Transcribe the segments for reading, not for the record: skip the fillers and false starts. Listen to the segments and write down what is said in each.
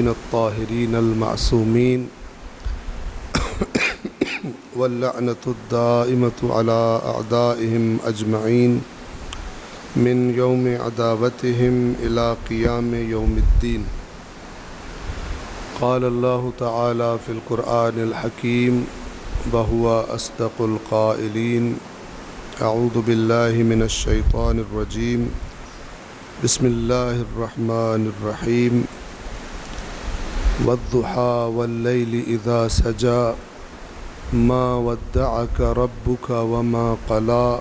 الطاهرين المعصومين واللعنة الدائمة على أعدائهم أجمعين من يوم عداوتهم إلى قيام يوم الدين. قال الله تعالى في القرآن الحكيم وهو أصدق القائلين: أعوذ بالله من الشيطان الرجيم، بسم الله الرحمن الرحيم. والضحى والليل إذا سجى ما ودعك ربك وما قلى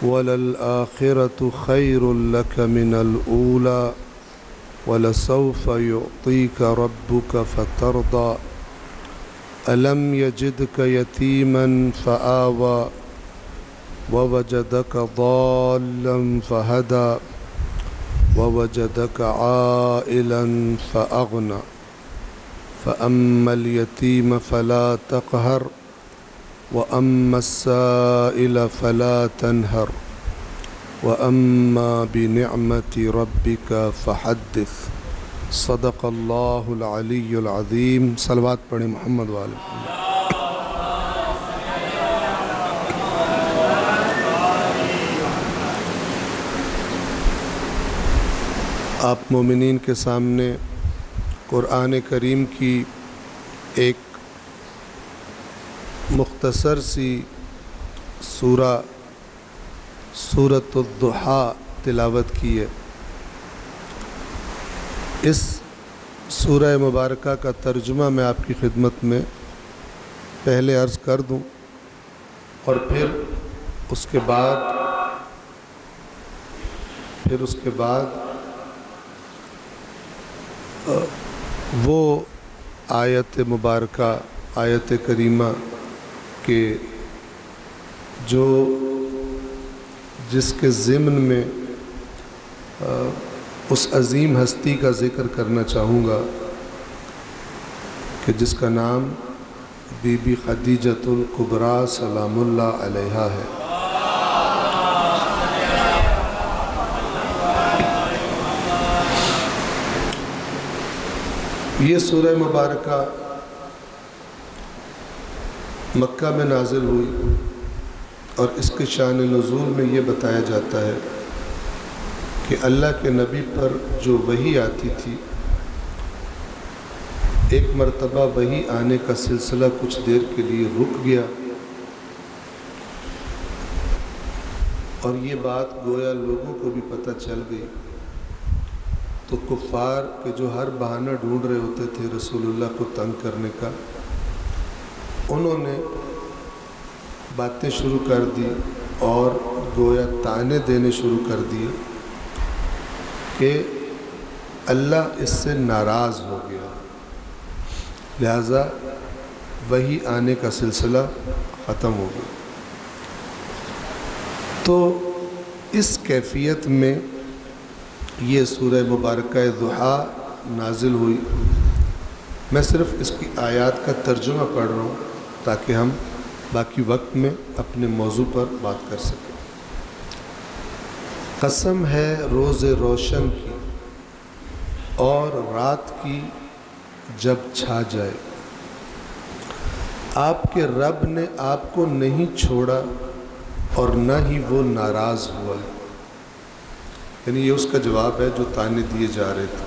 وللآخرة خير لك من الأولى ولسوف يعطيك ربك فترضى ألم يجدك يتيما فآوى ووجدك ضالا فهدى ووجدك عائلا فأغنى فأما اليتيم فلا تقهر وأما السائل فلا تنهر وأما بنعمة ربك فحدث. صدق اللہ العلی العظیم. صلوات پڑھیں محمد والے. آپ مومنین کے سامنے قرآن کریم کی ایک مختصر سی سورۃ الضحیٰ تلاوت کی ہے. اس سورہ مبارکہ کا ترجمہ میں آپ کی خدمت میں پہلے عرض کر دوں اور پھر اس کے بعد وہ آیت مبارکہ، آیت کریمہ کے جس کے ضمن میں اس عظیم ہستی کا ذکر کرنا چاہوں گا کہ جس کا نام بی بی خدیجۃ الکبریٰ سلام اللہ علیہا ہے. یہ سورہ مبارکہ مکہ میں نازل ہوئی اور اس کے شان نزول میں یہ بتایا جاتا ہے کہ اللہ کے نبی پر جو وحی آتی تھی، ایک مرتبہ وحی آنے کا سلسلہ کچھ دیر کے لیے رک گیا اور یہ بات گویا لوگوں کو بھی پتہ چل گئی تو کفار کے جو ہر بہانہ ڈھونڈ رہے ہوتے تھے رسول اللہ کو تنگ کرنے کا، انہوں نے باتیں شروع کر دی اور گویا طعنے دینے شروع کر دیے کہ اللہ اس سے ناراض ہو گیا، لہذا وحی آنے کا سلسلہ ختم ہو گیا. تو اس کیفیت میں یہ سورہ مبارکہ ضحیٰ نازل ہوئی. میں صرف اس کی آیات کا ترجمہ پڑھ رہا ہوں تاکہ ہم باقی وقت میں اپنے موضوع پر بات کر سکیں. قسم ہے روز روشن کی اور رات کی جب چھا جائے، آپ کے رب نے آپ کو نہیں چھوڑا اور نہ ہی وہ ناراض ہوا ہے. یعنی یہ اس کا جواب ہے جو طعنے دیے جا رہے تھے.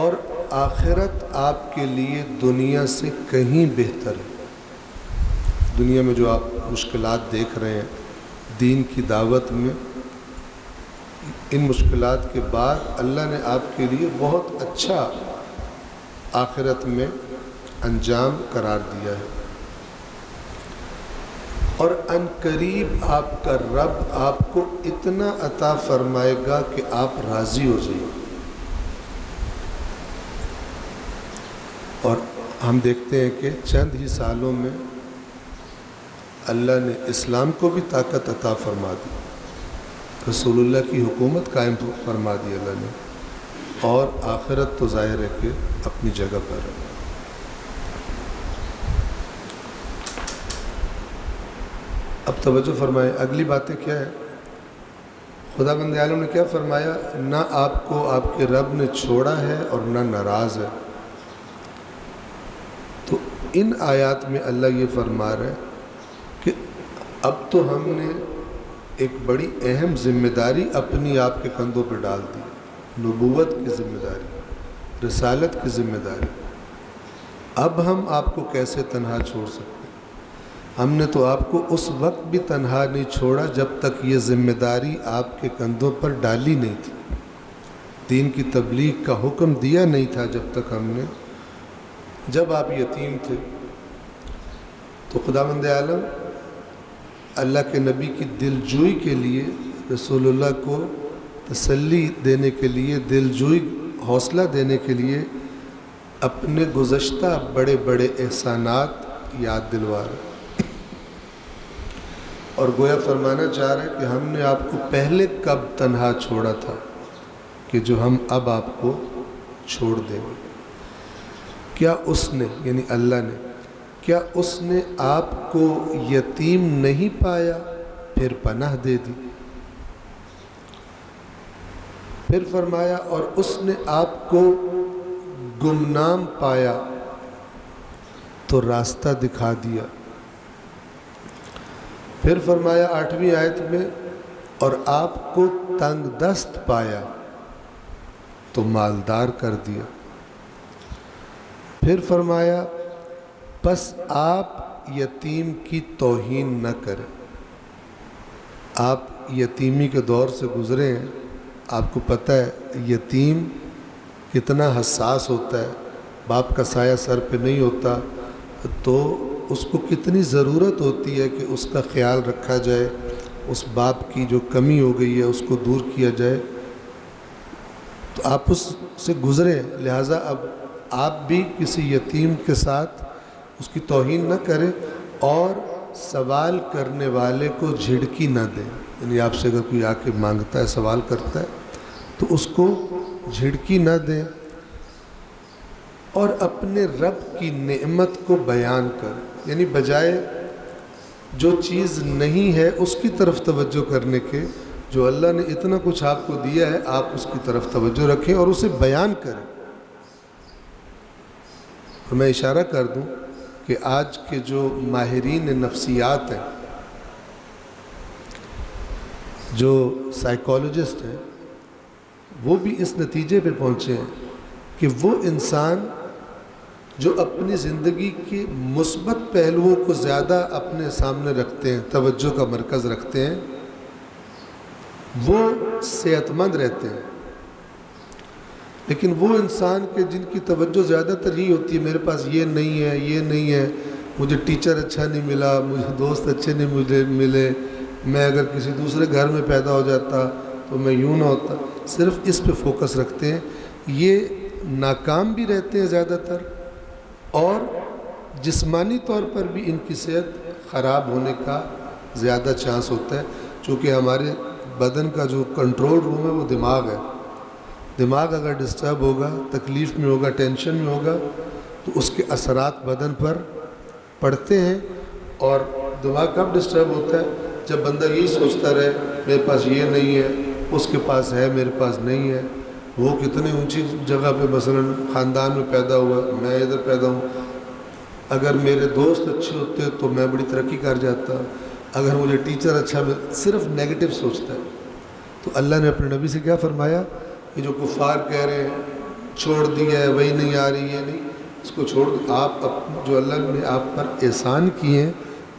اور آخرت آپ کے لیے دنیا سے کہیں بہتر ہے. دنیا میں جو آپ مشکلات دیکھ رہے ہیں دین کی دعوت میں، ان مشکلات کے بعد اللہ نے آپ کے لیے بہت اچھا آخرت میں انجام قرار دیا ہے. اور ان قریب آپ کا رب آپ کو اتنا عطا فرمائے گا کہ آپ راضی ہو جائیں. اور ہم دیکھتے ہیں کہ چند ہی سالوں میں اللہ نے اسلام کو بھی طاقت عطا فرما دی، رسول اللہ کی حکومت قائم فرما دی اللہ نے، اور آخرت تو ظاہر ہے کہ اپنی جگہ پر ہے. اب توجہ فرمائیں، اگلی باتیں کیا ہے؟ خدا بند عالم نے کیا فرمایا؟ نہ آپ کو آپ کے رب نے چھوڑا ہے اور نہ ناراض ہے۔ تو ان آیات میں اللہ یہ فرما رہا ہے کہ اب تو ہم نے ایک بڑی اہم ذمہ داری اپنی آپ کے کندھوں پہ ڈال دی، نبوت کی ذمہ داری، رسالت کی ذمہ داری۔ اب ہم آپ کو کیسے تنہا چھوڑ سکتے ہیں؟ ہم نے تو آپ کو اس وقت بھی تنہا نہیں چھوڑا جب تک یہ ذمہ داری آپ کے کندھوں پر ڈالی نہیں تھی، دین کی تبلیغ کا حکم دیا نہیں تھا جب تک ہم نے، جب آپ یتیم تھے۔ تو خداوند عالم اللہ کے نبی کی دلجوئی کے لیے، رسول اللہ کو تسلی دینے کے لیے، دلجوئی حوصلہ دینے کے لیے اپنے گزشتہ بڑے بڑے احسانات یاد دلوا رہے اور گویا فرمانا چاہ رہے کہ ہم نے آپ کو پہلے کب تنہا چھوڑا تھا کہ جو ہم اب آپ کو چھوڑ دیں گے۔ کیا اس نے، یعنی اللہ نے، کیا اس نے آپ کو یتیم نہیں پایا پھر پناہ دے دی؟ پھر فرمایا اور اس نے آپ کو گمنام پایا تو راستہ دکھا دیا۔ پھر فرمایا 8ویں آیت میں اور آپ کو تنگ دست پایا تو مالدار کر دیا۔ پھر فرمایا بس آپ یتیم کی توہین نہ کریں۔ آپ یتیمی کے دور سے گزرے ہیں، آپ کو پتہ ہے یتیم کتنا حساس ہوتا ہے، باپ کا سایہ سر پہ نہیں ہوتا تو اس کو کتنی ضرورت ہوتی ہے کہ اس کا خیال رکھا جائے، اس باپ کی جو کمی ہو گئی ہے اس کو دور کیا جائے۔ تو آپ اس سے گزرے، لہٰذا اب آپ بھی کسی یتیم کے ساتھ اس کی توہین نہ کریں اور سوال کرنے والے کو جھڑکی نہ دیں۔ یعنی آپ سے اگر کوئی آ کے مانگتا ہے، سوال کرتا ہے تو اس کو جھڑکی نہ دیں اور اپنے رب کی نعمت کو بیان کریں۔ یعنی بجائے جو چیز نہیں ہے اس کی طرف توجہ کرنے کے، جو اللہ نے اتنا کچھ آپ کو دیا ہے آپ اس کی طرف توجہ رکھیں اور اسے بیان کریں۔ اور میں اشارہ کر دوں کہ آج کے جو ماہرین نفسیات ہیں، جو سائیکالوجسٹ ہیں، وہ بھی اس نتیجے پہ پہنچے ہیں کہ وہ انسان جو اپنی زندگی کے مثبت پہلوؤں کو زیادہ اپنے سامنے رکھتے ہیں، توجہ کا مرکز رکھتے ہیں، وہ صحت مند رہتے ہیں۔ لیکن وہ انسان کے جن کی توجہ زیادہ تر یہی ہوتی ہے میرے پاس یہ نہیں ہے، یہ نہیں ہے، مجھے ٹیچر اچھا نہیں ملا، مجھے دوست اچھے نہیں مجھے ملے، میں اگر کسی دوسرے گھر میں پیدا ہو جاتا تو میں یوں نہ ہوتا، صرف اس پہ فوکس رکھتے ہیں، یہ ناکام بھی رہتے ہیں زیادہ تر اور جسمانی طور پر بھی ان کی صحت خراب ہونے کا زیادہ چانس ہوتا ہے، چونکہ ہمارے بدن کا جو کنٹرول روم ہے وہ دماغ ہے۔ دماغ اگر ڈسٹرب ہوگا، تکلیف میں ہوگا، ٹینشن میں ہوگا تو اس کے اثرات بدن پر پڑتے ہیں۔ اور دماغ کب ڈسٹرب ہوتا ہے؟ جب بندہ یہی سوچتا رہے میرے پاس یہ نہیں ہے، اس کے پاس ہے میرے پاس نہیں ہے، وہ کتنی اونچی جگہ پہ مثلا خاندان میں پیدا ہوا، میں ادھر پیدا ہوں، اگر میرے دوست اچھے ہوتے تو میں بڑی ترقی کر جاتا، اگر مجھے ٹیچر اچھا صرف نیگیٹو سوچتا ہے۔ تو اللہ نے اپنے نبی سے کیا فرمایا؟ یہ جو کفار کہہ رہے ہیں چھوڑ دیا ہے، وہی نہیں آ رہی ہے، نہیں، اس کو چھوڑ دو۔ آپ جو اللہ نے آپ پر احسان کیے ہیں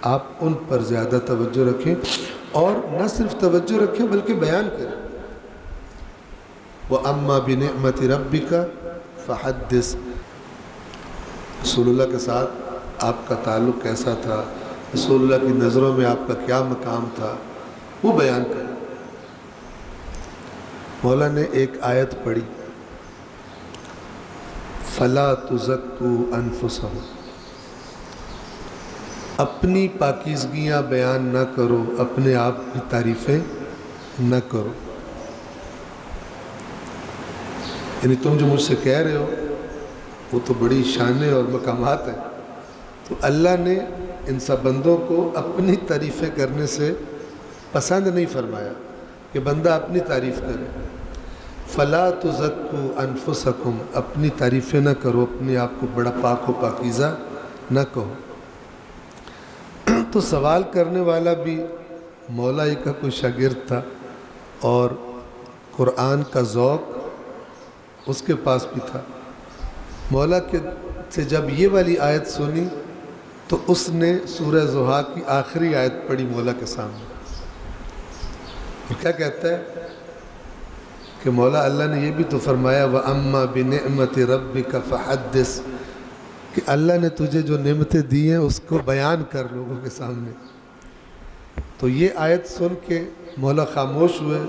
آپ ان پر زیادہ توجہ رکھیں، اور نہ صرف توجہ رکھیں بلکہ بیان کریں۔ وَأَمَّا بِنِعْمَةِ رَبِّكَ فَحَدِّثْ۔ رسول اللہ کے ساتھ آپ کا تعلق کیسا تھا، رسول اللہ کی نظروں میں آپ کا کیا مقام تھا، وہ بیان کریں۔ مولا نے ایک آیت پڑھی، فَلَا تُزَكُّوا أَنفُسَكُمْ، اپنی پاکیزگیاں بیان نہ کرو، اپنے آپ کی تعریفیں نہ کرو۔ یعنی تم جو مجھ سے کہہ رہے ہو وہ تو بڑی شانیں اور مقامات ہیں، تو اللہ نے ان سب بندوں کو اپنی تعریفیں کرنے سے پسند نہیں فرمایا، کہ بندہ اپنی تعریف کرے. فلا تزکوا انفسکم، اپنی تعریفیں نہ کرو، اپنے آپ کو بڑا پاک و پاکیزہ نہ کہو. تو سوال کرنے والا بھی مولا کا کوئی شاگرد تھا، اور قرآن کا ذوق اس کے پاس بھی تھا. مولا کے سے جب یہ والی آیت سنی تو اس نے سورہ ضحیٰ کی آخری آیت پڑھی مولا کے سامنے. اور کیا کہتا ہے کہ مولا اللہ نے یہ بھی تو فرمایا وَأَمَّا بِنِعْمَةِ رَبِّكَ فَحَدِّثْ، کہ اللہ نے تجھے جو نعمتیں دی ہیں اس کو بیان کر لوگوں کے سامنے. تو یہ آیت سن کے مولا خاموش ہوئے،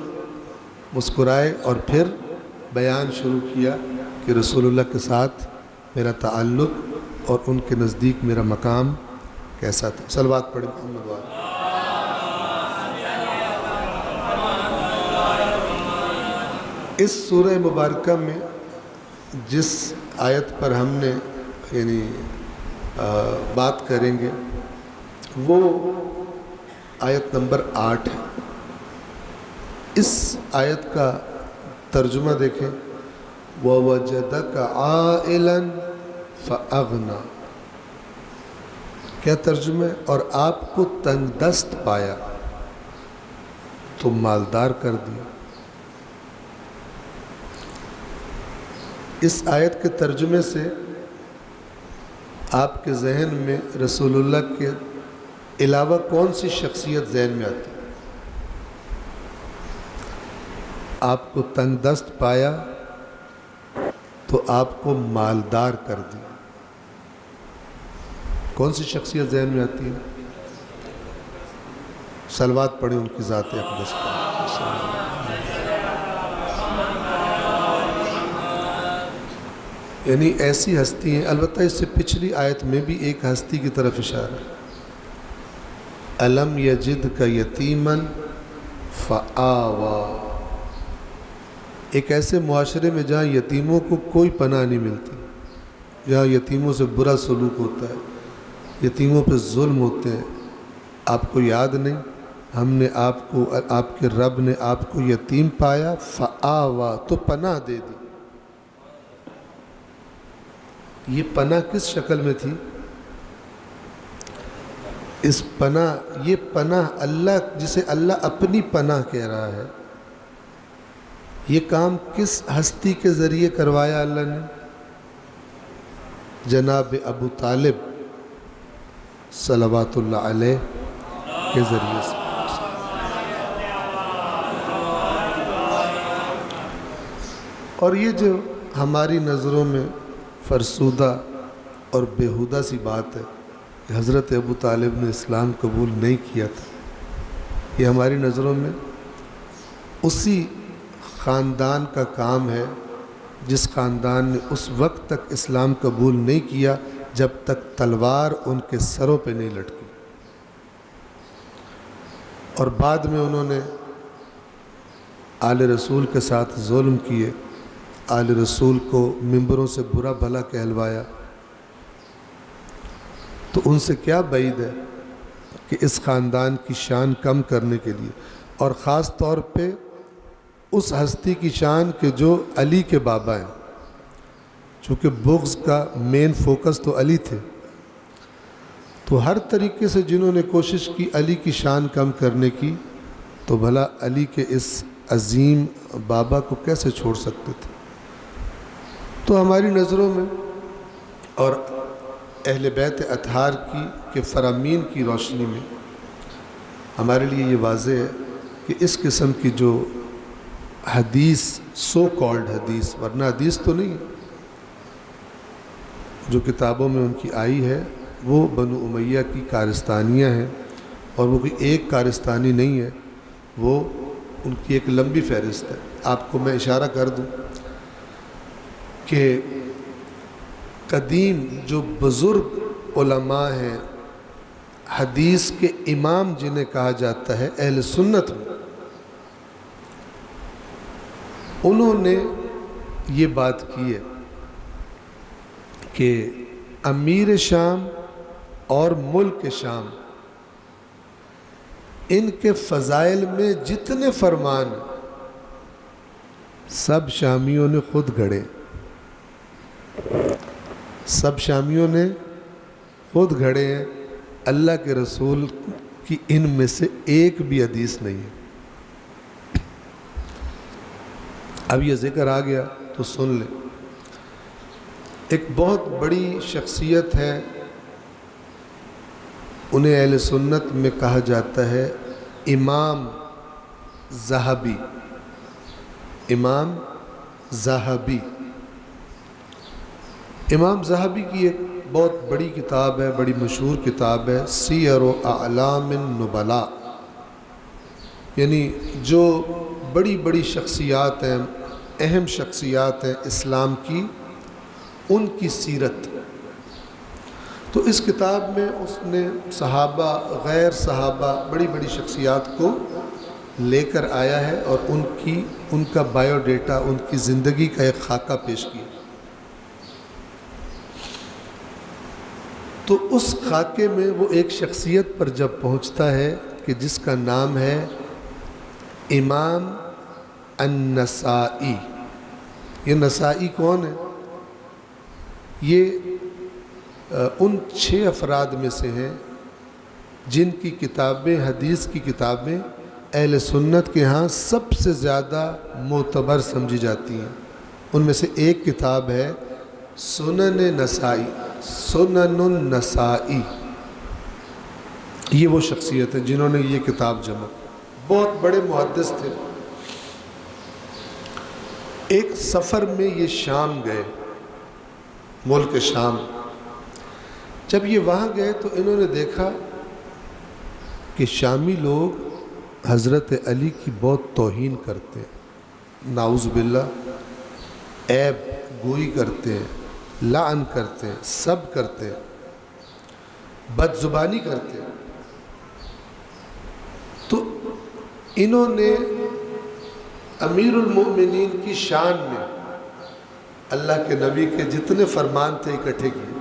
مسکرائے، اور پھر بیان شروع کیا کہ رسول اللہ کے ساتھ میرا تعلق اور ان کے نزدیک میرا مقام کیسا تھا. صلوات پڑھیں محمد وعلیہ. اس سورہ مبارکہ میں جس آیت پر ہم نے بات کریں گے وہ آیت نمبر 8 ہے. اس آیت کا ترجمہ دیکھیں. وَوَجَدَكَ عَائِلًا فَأَغْنَى، کیا ترجمہ ہے؟ اور آپ کو تنگ دست پایا تو مالدار کر دیا. اس آیت کے ترجمے سے آپ کے ذہن میں رسول اللہ کے علاوہ کون سی شخصیت ذہن میں آتی ہے؟ آپ کو تنگ دست پایا تو آپ کو مالدار کر دیا. کون سی شخصیت ذہن میں آتی ہے؟ صلوات پڑھیں ان کی ذات اقدس پر. یعنی ایسی ہستی ہیں. البتہ اس سے پچھلی آیت میں بھی ایک ہستی کی طرف اشارہ ہے. الم یجدک یتیما فآویٰ، ایک ایسے معاشرے میں جہاں یتیموں کو کوئی پناہ نہیں ملتی، جہاں یتیموں سے برا سلوک ہوتا ہے، یتیموں پہ ظلم ہوتے ہیں. آپ کو یاد نہیں ہم نے آپ کے رب نے آپ کو یتیم پایا، فآویٰ، تو پناہ دے دی. یہ پناہ کس شکل میں تھی؟ یہ پناہ اللہ، جسے اللہ اپنی پناہ کہہ رہا ہے، یہ کام کس ہستی کے ذریعے کروایا اللہ نے؟ جناب ابو طالب صلوات اللہ علیہ کے ذریعے سے. اور یہ جو ہماری نظروں میں فرسودہ اور بیہودہ سی بات ہے کہ حضرت ابو طالب نے اسلام قبول نہیں کیا تھا، یہ ہماری نظروں میں اسی خاندان کا کام ہے جس خاندان نے اس وقت تک اسلام قبول نہیں کیا جب تک تلوار ان کے سروں پہ نہیں لٹکی، اور بعد میں انہوں نے آل رسول کے ساتھ ظلم کیے، آل رسول کو ممبروں سے برا بھلا کہلوایا. تو ان سے کیا بعید ہے کہ اس خاندان کی شان کم کرنے کے لیے، اور خاص طور پہ اس ہستی کی شان کہ جو علی کے بابا ہیں، چونکہ بغض کا مین فوکس تو علی تھے، تو ہر طریقے سے جنہوں نے کوشش کی علی کی شان کم کرنے کی، تو بھلا علی کے اس عظیم بابا کو کیسے چھوڑ سکتے تھے؟ تو ہماری نظروں میں اور اہل بیت اطہار کے فرامین کی روشنی میں ہمارے لیے یہ واضح ہے کہ اس قسم کی جو حدیث، سو کالڈ حدیث، ورنہ حدیث تو نہیں ہے، جو کتابوں میں ان کی آئی ہے وہ بنو امیہ کی کارستانیاں ہیں، اور وہ کوئی ایک کارستانی نہیں ہے، وہ ان کی ایک لمبی فہرست ہے. آپ کو میں اشارہ کر دوں کہ قدیم جو بزرگ علماء ہیں، حدیث کے امام جنہیں کہا جاتا ہے اہل سنت میں، انہوں نے یہ بات کی ہے کہ امیر شام اور ملک شام ان کے فضائل میں جتنے فرمان سب شامیوں نے خود گھڑے، سب شامیوں نے خود گھڑے ہیں، اللہ کے رسول کی ان میں سے ایک بھی حدیث نہیں ہے۔ اب یہ ذکر آ گیا تو سن لیں۔ ایک بہت بڑی شخصیت ہے، انہیں اہل سنت میں کہا جاتا ہے امام ذہبی، امام ذہبی۔ امام ذہبی کی ایک بہت بڑی کتاب ہے، بڑی مشہور کتاب ہے سیر و اعلام النبلاء، یعنی جو بڑی بڑی شخصیات ہیں، اہم شخصیات ہیں اسلام کی، ان کی سیرت۔ تو اس کتاب میں اس نے صحابہ، غیر صحابہ، بڑی بڑی شخصیات کو لے کر آیا ہے اور ان کا بایو ڈیٹا، ان کی زندگی کا ایک خاکہ پیش کیا۔ تو اس خاکے میں وہ ایک شخصیت پر جب پہنچتا ہے کہ جس کا نام ہے امام النسائی۔ یہ نسائی کون ہے؟ یہ ان 6 افراد میں سے ہیں جن کی کتابیں، حدیث کی کتابیں اہل سنت کے ہاں سب سے زیادہ معتبر سمجھی جاتی ہیں۔ ان میں سے ایک کتاب ہے سنن نسائی، سنن النسائی۔ یہ وہ شخصیت ہے جنہوں نے یہ کتاب جمع، بہت بڑے محدث تھے۔ ایک سفر میں یہ شام گئے، ملک شام۔ جب یہ وہاں گئے تو انہوں نے دیکھا کہ شامی لوگ حضرت علی کی بہت توہین کرتے ہیں، نعوذ باللہ، عیب گوئی کرتے ہیں، لعن کرتے ہیں، سب کرتے ہیں، بد زبانی کرتے ہیں۔ تو انہوں نے امیر المؤمنین کی شان میں اللہ کے نبی کے جتنے فرمان تھے اکٹھے کیے،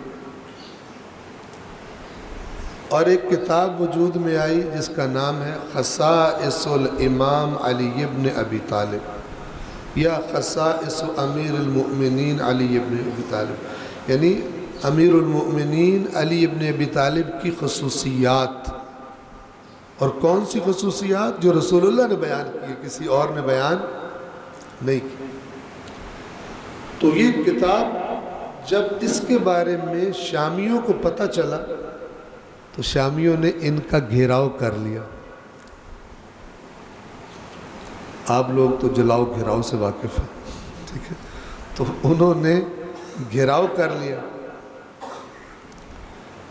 اور ایک کتاب وجود میں آئی جس کا نام ہے خصائص الامام علی ابن ابی طالب، یا خصائص امیر المؤمنین علی ابن ابی طالب، یعنی امیر المؤمنین علی ابن ابی طالب کی خصوصیات۔ اور کون سی خصوصیات؟ جو رسول اللہ نے بیان کی، کسی اور نے بیان نہیں کی۔ تو یہ کتاب جب اس کے بارے میں شامیوں کو پتہ چلا تو شامیوں نے ان کا گھیراؤ کر لیا۔ آپ لوگ تو جلاؤ گھیراؤ سے واقف ہیں، ٹھیک ہے؟ تو انہوں نے گھیراؤ کر لیا۔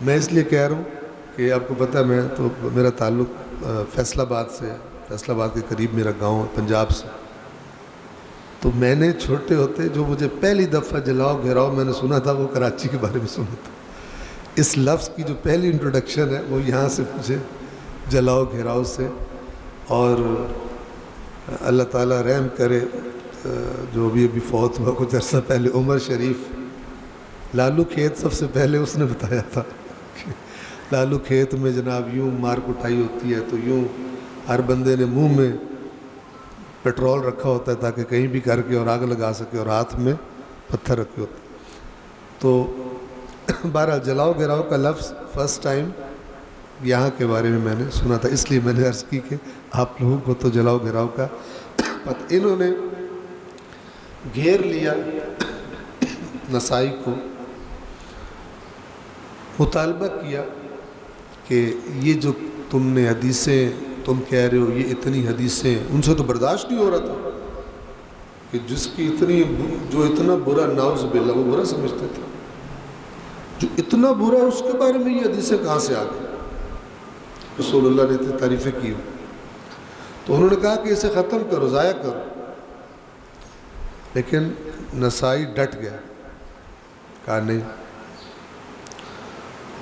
میں اس لیے کہہ رہا ہوں کہ آپ کو پتہ ہے میں تو میرا تعلق فیصل آباد سے ہے، فیصل آباد کے قریب میرا گاؤں ہے، پنجاب سے۔ تو میں نے چھوٹے ہوتے جو مجھے پہلی دفعہ جلاؤ گھیراؤ میں نے سنا تھا وہ کراچی کے بارے میں سنا تھا۔ اس لفظ کی جو پہلی انٹروڈکشن ہے وہ یہاں سے مجھے جلاؤ گھیراؤ سے۔ اور اللہ تعالیٰ رحم کرے جو ابھی فوت ہوا کچھ عرصہ پہلے، عمر شریف، لالو کھیت سب سے پہلے اس نے بتایا تھا کہ لالو کھیت میں جناب یوں مار کٹائی ہوتی ہے تو یوں ہر بندے نے منہ میں پیٹرول رکھا ہوتا ہے تاکہ کہیں بھی کر کے اور آگ لگا سکے، اور ہاتھ میں پتھر رکھے ہوتے۔ تو بہرحال جلاؤ گھیراؤ کا لفظ فرسٹ ٹائم یہاں کے بارے میں میں نے سنا تھا، اس لیے میں نے عرض کی کہ آپ لوگوں کو تو جلاؤ گھیراؤ کا پتہ۔ انہوں نے گھیر لیا نسائی کو، مطالبہ کیا کہ یہ جو تم نے حدیثیں تم کہہ رہے ہو، یہ اتنی حدیثیں، ان سے تو برداشت نہیں ہو رہا تھا کہ جس کی جو اتنا برا، نعوذ باللہ، وہ برا سمجھتے تھے، جو اتنا برا اس کے بارے میں یہ حدیثیں کہاں سے آ گئی؟ رسول اللہ نے اتنی تعریفیں کی ہو۔ تو انہوں نے کہا کہ اسے ختم کرو، ضائع کرو، لیکن نسائی ڈٹ گیا، کہا نہیں،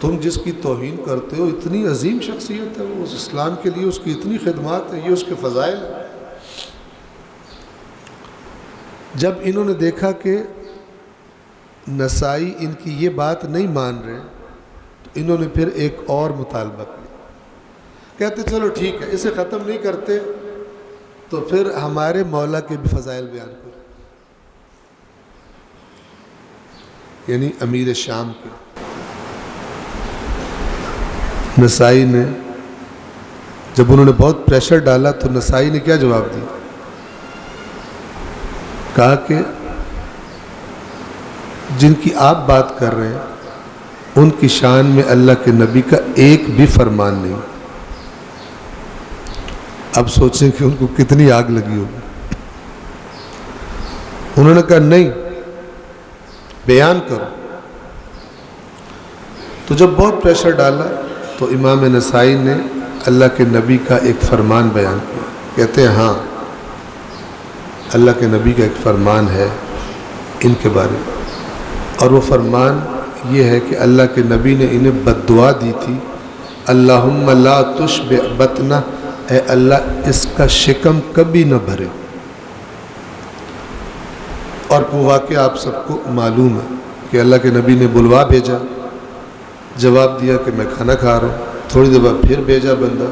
تم جس کی توہین کرتے ہو اتنی عظیم شخصیت ہے، وہ اس اسلام کے لیے اس کی اتنی خدمات ہیں، یہ اس کے فضائل ہیں۔ جب انہوں نے دیکھا کہ نسائی ان کی یہ بات نہیں مان رہے تو انہوں نے پھر ایک اور مطالبہ کیا کہتے چلو ٹھیک ہے اسے ختم نہیں کرتے تو پھر ہمارے مولا کے بھی فضائل بیان کرو، یعنی امیر شام کے۔ نسائی نے جب انہوں نے بہت پریشر ڈالا تو نسائی نے کیا جواب دیا؟ کہا کہ جن کی آپ بات کر رہے ہیں ان کی شان میں اللہ کے نبی کا ایک بھی فرمان نہیں۔ اب سوچیں کہ ان کو کتنی آگ لگی ہوگی۔ انہوں نے کہا نہیں، بیان کرو۔ تو جب بہت پریشر ڈالا تو امام نسائی نے اللہ کے نبی کا ایک فرمان بیان کیا۔ کہتے ہیں ہاں اللہ کے نبی کا ایک فرمان ہے ان کے بارے میں، اور وہ فرمان یہ ہے کہ اللہ کے نبی نے انہیں بد دعا دی تھی، اللہم لا تشبع بطنہ، اے اللہ اس کا شکم کبھی نہ بھرے۔ اور وہ واقعہ آپ سب کو معلوم ہے کہ اللہ کے نبی نے بلوا بھیجا، جواب دیا کہ میں کھانا کھا رہا ہوں، تھوڑی دیر بعد پھر بھیجا بندہ،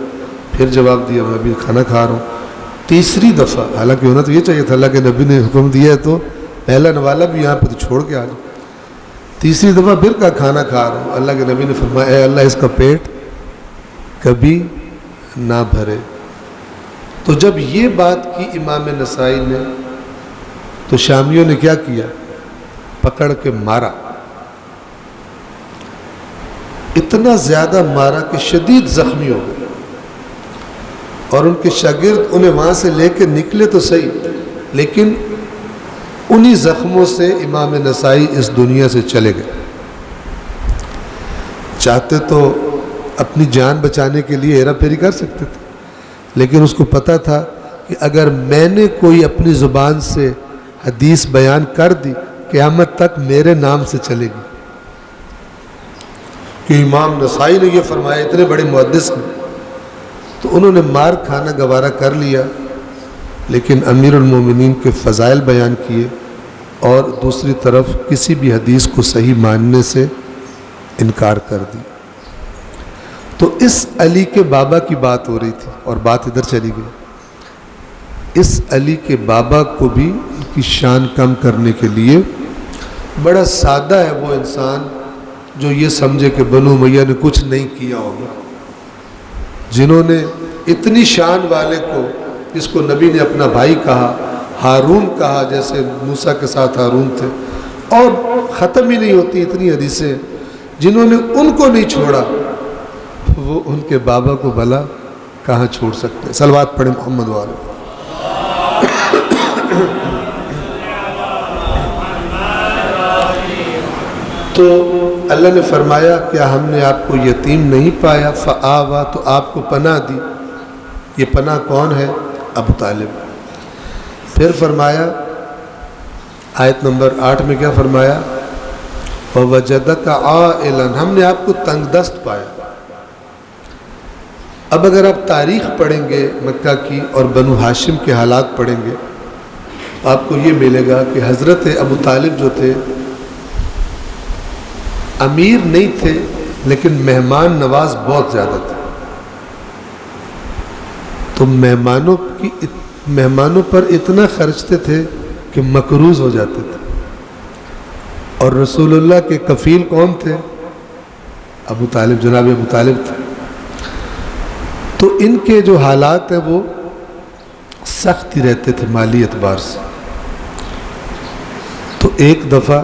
پھر جواب دیا میں بھی کھانا کھا رہا ہوں۔ تیسری دفعہ، حالانکہ ہونا تو یہ چاہیے تھا، اللہ کے نبی نے حکم دیا ہے تو پہلا نوالا بھی یہاں پہ تو چھوڑ کے آ جاؤ۔ تیسری دفعہ پھر کہا کھانا کھا رہا ہوں، اللہ کے نبی نے فرمایا اے اللہ اس کا پیٹ کبھی نہ بھرے۔ تو جب یہ بات کی امام نسائی نے تو شامیوں نے کیا کیا؟ پکڑ کے مارا، اتنا زیادہ مارا کہ شدید زخمی ہو گئے، اور ان کے شاگرد انہیں وہاں سے لے کے نکلے تو صحیح، لیکن انہی زخموں سے امام نسائی اس دنیا سے چلے گئے۔ چاہتے تو اپنی جان بچانے کے لیے ہیرا پھیری کر سکتے تھے، لیکن اس کو پتہ تھا کہ اگر میں نے کوئی اپنی زبان سے حدیث بیان کر دی قیامت تک میرے نام سے چلے گی، کہ امام نسائی نے یہ فرمایا، اتنے بڑے محدث نے۔ تو انہوں نے مار کھانا گوارا کر لیا، لیکن امیر المومنین کے فضائل بیان کیے، اور دوسری طرف کسی بھی حدیث کو صحیح ماننے سے انکار کر دی۔ تو اس علی کے بابا کی بات ہو رہی تھی اور بات ادھر چلی گئی۔ اس علی کے بابا کو بھی ان کی شان کم کرنے کے لیے، بڑا سادہ ہے وہ انسان جو یہ سمجھے کہ بنو امیہ نے کچھ نہیں کیا ہوگا، جنہوں نے اتنی شان والے کو، جس کو نبی نے اپنا بھائی کہا، ہارون کہا، جیسے موسیٰ کے ساتھ ہارون تھے، اور ختم ہی نہیں ہوتی اتنی حدیثیں، جنہوں نے ان کو نہیں چھوڑا، وہ ان کے بابا کو بھلا کہاں چھوڑ سکتے ہیں؟ صلوات پڑھیں محمد والے۔ تو اللہ نے فرمایا کیا ہم نے آپ کو یتیم نہیں پایا؟ فآوا، تو آپ کو پناہ دی۔ یہ پناہ کون ہے؟ ابو طالب۔ پھر فرمایا آیت نمبر 8 میں کیا فرمایا؟ وَوَجَدَكَ عَائِلًا، ہم نے آپ کو تنگ دست پایا۔ اب اگر آپ تاریخ پڑھیں گے مکہ کی اور بنو ہاشم کے حالات پڑھیں گے، آپ کو یہ ملے گا کہ حضرت ابو طالب جو تھے امیر نہیں تھے، لیکن مہمان نواز بہت زیادہ تھے۔ تو مہمانوں پر اتنا خرچتے تھے کہ مقروض ہو جاتے تھے۔ اور رسول اللہ کے کفیل کون تھے؟ ابو طالب، جناب ابو طالب تھے۔ تو ان کے جو حالات ہیں وہ سخت ہی رہتے تھے مالی اعتبار سے۔ تو ایک دفعہ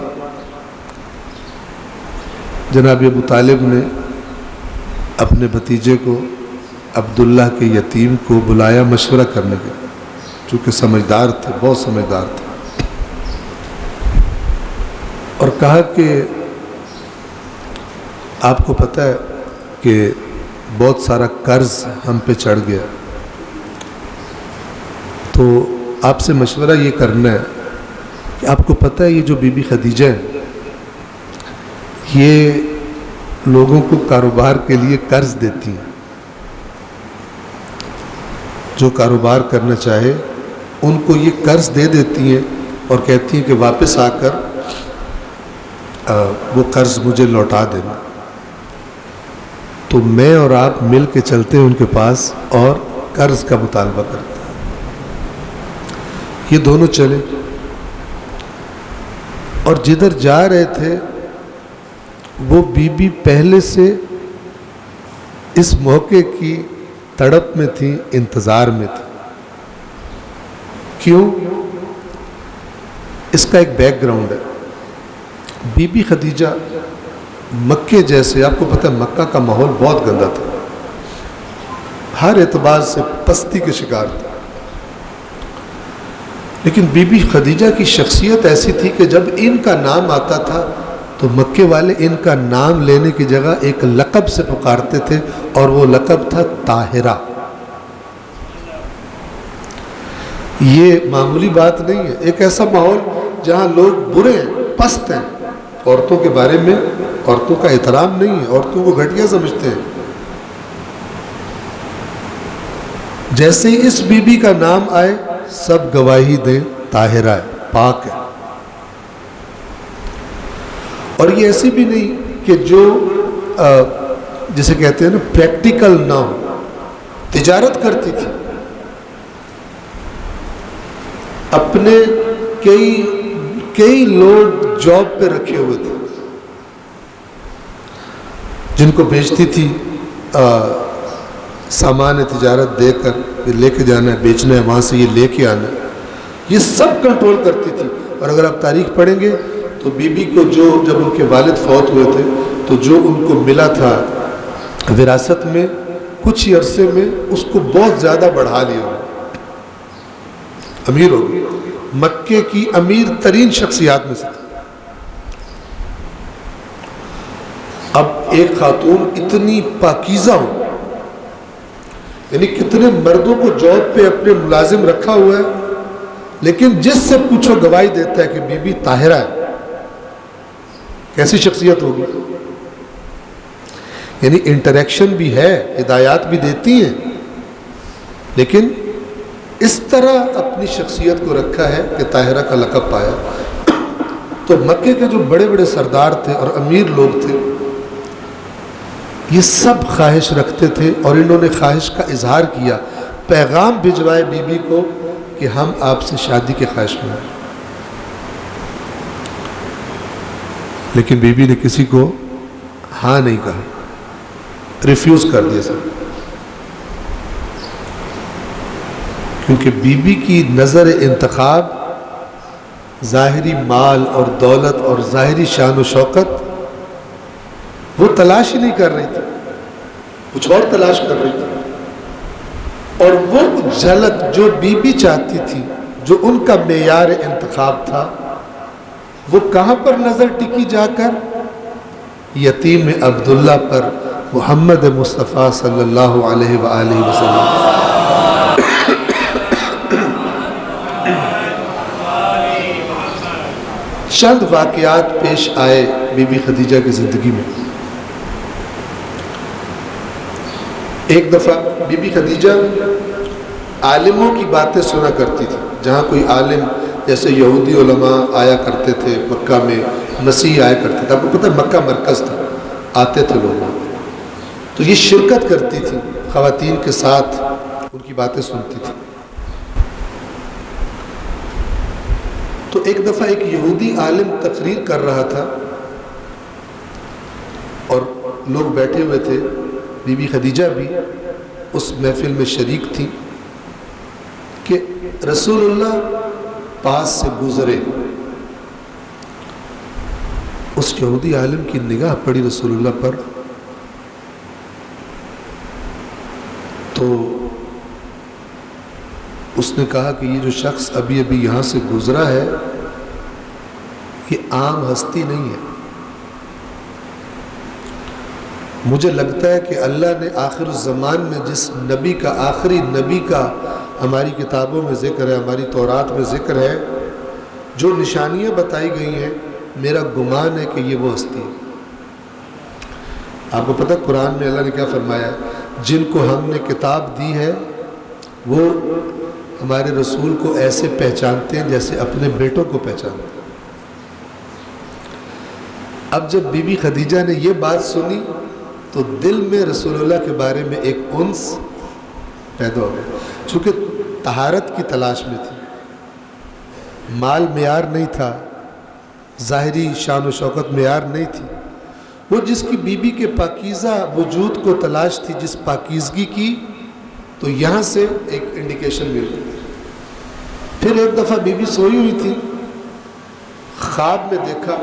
جناب ابو طالب نے اپنے بھتیجے کو، عبداللہ کے یتیم کو بلایا مشورہ کرنے کے لیے، چونکہ سمجھدار تھے، بہت سمجھدار تھے، اور کہا کہ آپ کو پتہ ہے کہ بہت سارا قرض ہم پہ چڑھ گیا، تو آپ سے مشورہ یہ کرنا ہے کہ آپ کو پتہ ہے یہ جو بی بی خدیجہ ہے یہ لوگوں کو کاروبار کے لیے قرض دیتی ہیں، جو کاروبار کرنا چاہے ان کو یہ قرض دے دیتی ہیں اور کہتی ہیں کہ واپس آ کر وہ قرض مجھے لوٹا دینا۔ تو میں اور آپ مل کے چلتے ہیں ان کے پاس اور قرض کا مطالبہ کرتے ہیں. یہ دونوں چلے اور جدھر جا رہے تھے وہ بی بی پہلے سے اس موقع کی تڑپ میں تھی، انتظار میں تھی. کیوں؟ اس کا ایک بیک گراؤنڈ ہے. بی بی خدیجہ مکے جیسے، آپ کو پتہ ہے مکہ کا ماحول بہت گندا تھا، ہر اعتبار سے پستی کے شکار تھا. لیکن بی بی خدیجہ کی شخصیت ایسی تھی کہ جب ان کا نام آتا تھا تو مکے والے ان کا نام لینے کی جگہ ایک لقب سے پکارتے تھے، اور وہ لقب تھا طاہرہ. یہ معمولی بات نہیں ہے. ایک ایسا ماحول جہاں لوگ برے ہیں، پست ہیں، عورتوں کے بارے میں عورتوں کا احترام نہیں ہے، عورتوں کو گھٹیا سمجھتے ہیں. جیسے ہی اس بی بی کا نام آئے سب گواہی دیں طاہرہ ہے، پاک ہے. اور یہ ایسی بھی نہیں کہ جو جسے کہتے ہیں نا پریکٹیکل نہ ہو، تجارت کرتی تھی. اپنے کئی لوگ جاب پہ رکھے ہوئے تھے جن کو بیچتی تھی، سامان تجارت دے کر لے کے جانا ہے، بیچنا ہے، وہاں سے یہ لے کے آنا ہے، یہ سب کنٹرول کرتی تھی. اور اگر آپ تاریخ پڑھیں گے تو بی بی کو جب ان کے والد فوت ہوئے تھے تو جو ان کو ملا تھا وراثت میں، کچھ ہی عرصے میں اس کو بہت زیادہ بڑھا لیا، امیر ہو گئی. مکے کی امیر ترین شخصیات میں سے. اب ایک خاتون اتنی پاکیزہ ہو، یعنی کتنے مردوں کو جاب پہ اپنے ملازم رکھا ہوا ہے، لیکن جس سے پوچھو گواہی دیتا ہے کہ بی بی طاہرہ ہے. کیسی شخصیت ہوگی؟ یعنی انٹریکشن بھی ہے، ہدایات بھی دیتی ہیں، لیکن اس طرح اپنی شخصیت کو رکھا ہے کہ طاہرہ کا لقب پایا. تو مکے کے جو بڑے بڑے سردار تھے اور امیر لوگ تھے، یہ سب خواہش رکھتے تھے، اور انہوں نے خواہش کا اظہار کیا، پیغام بھجوائے بی بی کو کہ ہم آپ سے شادی کے خواہش میں ہیں. لیکن بی بی نے کسی کو ہاں نہیں کہا، ریفیوز کر دیا سب. کیونکہ بی بی کی نظر انتخاب ظاہری مال اور دولت اور ظاہری شان و شوکت وہ تلاش ہی نہیں کر رہی تھی، کچھ اور تلاش کر رہی تھی. اور وہ جھلک جو بی بی چاہتی تھی، جو ان کا معیار انتخاب تھا، وہ کہاں پر نظر ٹکی جا کر؟ یتیم عبداللہ پر، محمد مصطفیٰ صلی اللہ علیہ وآلہ وسلم. چند واقعات پیش آئے بی بی خدیجہ کی زندگی میں. ایک دفعہ بی بی خدیجہ عالموں کی باتیں سنا کرتی تھی. جہاں کوئی عالم، جیسے یہودی علماء آیا کرتے تھے مکہ میں، مسیح آیا کرتے تھے، آپ کو پتہ ہے مکہ مرکز تھا، آتے تھے لوگ، تو یہ شرکت کرتی تھی، خواتین کے ساتھ ان کی باتیں سنتی تھی. تو ایک دفعہ ایک یہودی عالم تقریر کر رہا تھا اور لوگ بیٹھے ہوئے تھے، بی بی خدیجہ بھی اس محفل میں شریک تھی کہ رسول اللہ پاس سے گزرے. اس یہودی عالم کی نگاہ پڑی رسول اللہ پر، تو اس نے کہا کہ یہ جو شخص ابھی ابھی یہاں سے گزرا ہے یہ عام ہستی نہیں ہے. مجھے لگتا ہے کہ اللہ نے آخر الزمان میں جس نبی کا، آخری نبی کا ہماری کتابوں میں ذکر ہے، ہماری تورات میں ذکر ہے، جو نشانیاں بتائی گئی ہیں، میرا گمان ہے کہ یہ وہ ہستی ہے. آپ کو پتہ قرآن میں اللہ نے کیا فرمایا؟ جن کو ہم نے کتاب دی ہے وہ ہمارے رسول کو ایسے پہچانتے ہیں جیسے اپنے بیٹوں کو پہچانتے ہیں. اب جب بی بی خدیجہ نے یہ بات سنی تو دل میں رسول اللہ کے بارے میں ایک انس پیدا ہو گیا. چونکہ طہارت کی تلاش میں تھی, مال معیار نہیں تھا, ظاہری شان و شوکت معیار نہیں تھی, وہ جس کی بیوی کے پاکیزہ وجود کو تلاش تھی, جس پاکیزگی کی, تو یہاں سے ایک انڈیکیشن مل گئی. پھر ایک دفعہ بیوی سوئی ہوئی تھی, خواب میں دیکھا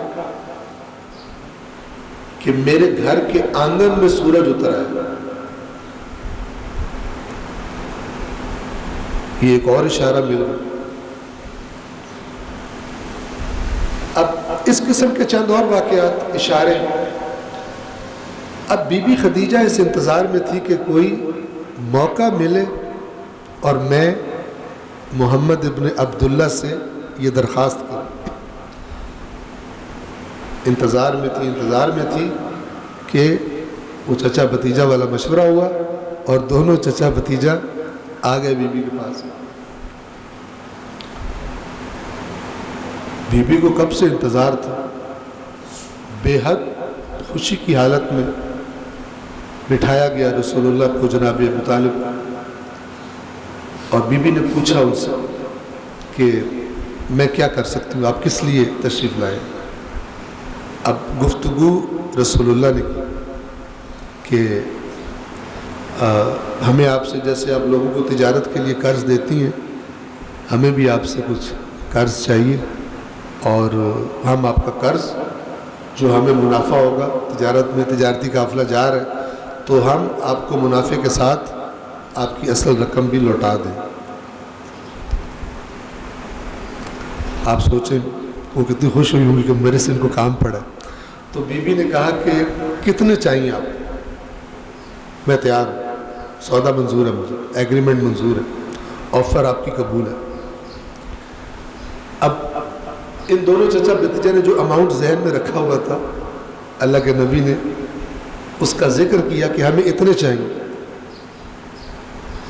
کہ میرے گھر کے آنگن میں سورج اتر آیا. یہ ایک اور اشارہ مل گیا. اب اس قسم کے چند اور واقعات, اشارے. اب بی بی خدیجہ اس انتظار میں تھی کہ کوئی موقع ملے اور میں محمد ابن عبداللہ سے یہ درخواست کروں. انتظار میں تھی کہ وہ چچا بھتیجا والا مشورہ ہوا اور دونوں چچا بھتیجا آ گئے بی بی کے پاس. بی بی کو کب سے انتظار تھا, بے حد خوشی کی حالت میں بٹھایا گیا رسول اللہ کو جناب ابو طالب, اور بی بی نے پوچھا ان سے کہ میں کیا کر سکتی ہوں, آپ کس لیے تشریف لائے. اب گفتگو رسول اللہ نے کی کہ ہمیں آپ سے, جیسے آپ لوگوں کو تجارت کے لیے قرض دیتی ہیں, ہمیں بھی آپ سے کچھ قرض چاہیے, اور ہم آپ کا قرض جو ہمیں منافع ہوگا, تجارت میں تجارتی قافلہ جا رہا ہے, تو ہم آپ کو منافع کے ساتھ آپ کی اصل رقم بھی لوٹا دیں. آپ سوچیں وہ کتنی خوش ہوئی ہوگی کہ میرے سے ان کو کام پڑا. تو بی بی نے کہا کہ کتنے چاہیے آپ, میں تیار ہوں, سودا منظور ہے مجھے, ایگریمنٹ منظور ہے, آفر آپ کی قبول ہے. اب ان دونوں چچا بھتیجے نے جو اماؤنٹ ذہن میں رکھا ہوا تھا, اللہ کے نبی نے اس کا ذکر کیا کہ ہمیں اتنے چاہیے.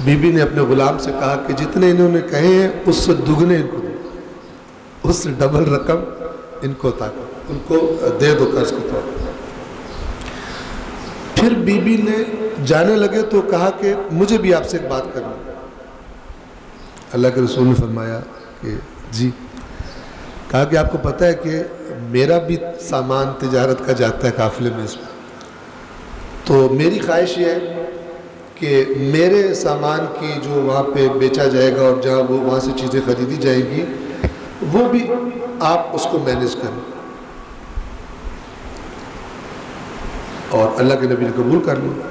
بی بی نے اپنے غلام سے کہا کہ جتنے انہوں نے کہے ہیں اس سے دگنے ان کو دو, اس سے ڈبل رقم ان کو ان کو دے دو قرض کے طور پر. پھر بی بی نے جانے لگے تو کہا کہ مجھے بھی آپ سے ایک بات کرنی. اللہ کے رسول نے فرمایا کہ جی. کہا کہ آپ کو پتہ ہے کہ میرا بھی سامان تجارت کا جاتا ہے قافلے میں اس میں, تو میری خواہش یہ ہے کہ میرے سامان کی جو وہاں پہ بیچا جائے گا اور جہاں وہ وہاں سے چیزیں خریدی جائیں گی, وہ بھی آپ اس کو مینیج کریں. اور اللہ کے نبی نے قبول کر لیا.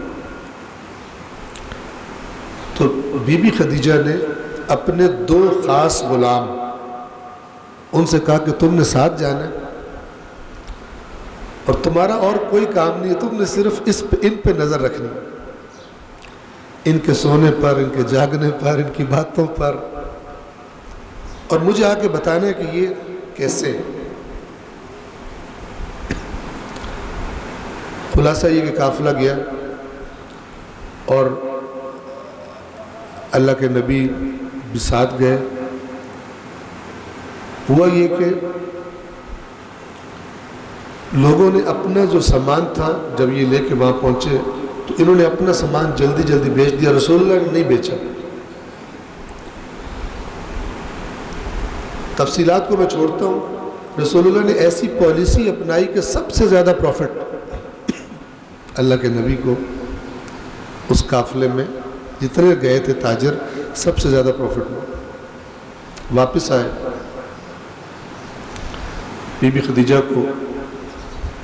تو بی بی خدیجہ نے اپنے 2 خاص غلام ان سے کہا کہ تم نے ساتھ جانا ہے اور تمہارا اور کوئی کام نہیں ہے, تم نے صرف ان پہ نظر رکھنی ہے, ان کے سونے پر, ان کے جاگنے پر, ان کی باتوں پر, اور مجھے آ کے بتانا ہے کہ یہ کیسے ہے. خلاصہ یہ کہ قافلہ گیا اور اللہ کے نبی بھی ساتھ گئے. ہوا یہ کہ لوگوں نے اپنا جو سامان تھا جب یہ لے کے وہاں پہنچے تو انہوں نے اپنا سامان جلدی جلدی بیچ دیا, رسول اللہ نے نہیں بیچا. تفصیلات کو میں چھوڑتا ہوں. رسول اللہ نے ایسی پالیسی اپنائی کہ سب سے زیادہ پروفٹ اللہ کے نبی کو اس قافلے میں جتنے گئے تھے تاجر, سب سے زیادہ پروفٹ ہوا. واپس آئے, بی بی خدیجہ کو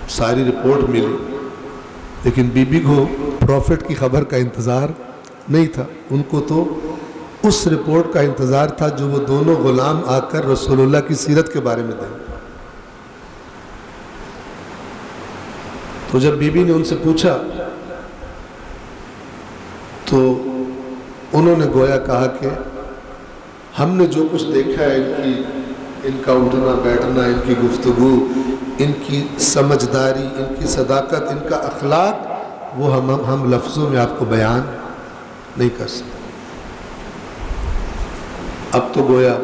ساری رپورٹ ملی, لیکن بی بی کو پروفٹ کی خبر کا انتظار نہیں تھا. ان کو تو اس رپورٹ کا انتظار تھا جو وہ دونوں غلام آ کر رسول اللہ کی سیرت کے بارے میں دیں. تو جب بی بی نے ان سے پوچھا تو انہوں نے گویا کہا کہ ہم نے جو کچھ دیکھا ہے ان کا اٹھنا بیٹھنا, ان کی گفتگو, ان کی سمجھداری, ان کی صداقت, ان کا اخلاق, وہ ہم لفظوں میں آپ کو بیان نہیں کر سکتے. اب تو گویا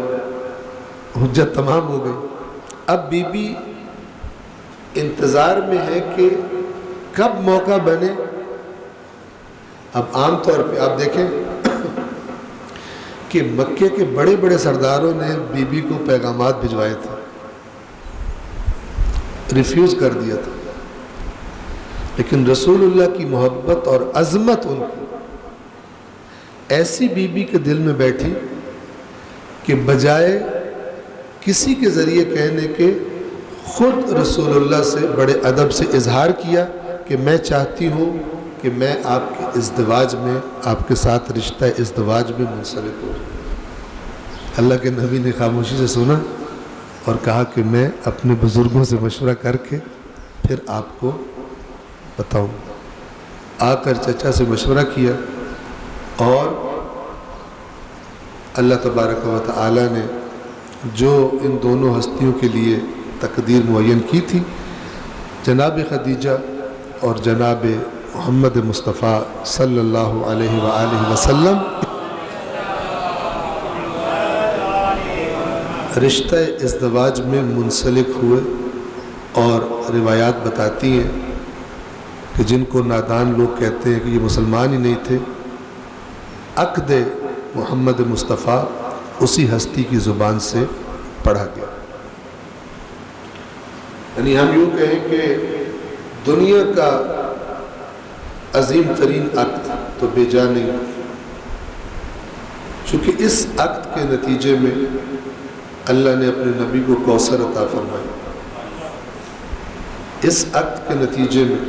حجت تمام ہو گئی. اب بی بی انتظار میں ہے کہ کب موقع بنے اب عام طور پہ آپ دیکھیں کہ مکے کے بڑے بڑے سرداروں نے بی بی کو پیغامات بھجوائے تھے، ریفیوز کر دیا تھا، لیکن رسول اللہ کی محبت اور عظمت ان کی ایسی بی بی کے دل میں بیٹھی کہ بجائے کسی کے ذریعے کہنے کے خود رسول اللہ سے بڑے ادب سے اظہار کیا کہ میں چاہتی ہوں کہ میں آپ کے ازدواج میں، آپ کے ساتھ رشتہ ازدواج میں منسلک ہوں۔ اللہ کے نبی نے خاموشی سے سنا اور کہا کہ میں اپنے بزرگوں سے مشورہ کر کے پھر آپ کو بتاؤں۔ آ کر چچا سے مشورہ کیا اور اللہ تبارک و تعالی نے جو ان دونوں ہستیوں کے لیے تقدیر معین کی تھی، جناب خدیجہ اور جناب محمد مصطفیٰ صلی اللہ علیہ وآلہ وسلم رشتہ ازدواج میں منسلک ہوئے، اور روایات بتاتی ہیں کہ جن کو نادان لوگ کہتے ہیں کہ یہ مسلمان ہی نہیں تھے، عقد محمد مصطفیٰ اسی ہستی کی زبان سے پڑھا گیا۔ یعنی ہم یوں کہیں کہ دنیا کا عظیم ترین عقد تو بے جا نہیں، چونکہ اس عقد کے نتیجے میں اللہ نے اپنے نبی کو کوثر عطا فرمایا۔ اس عقد کے نتیجے میں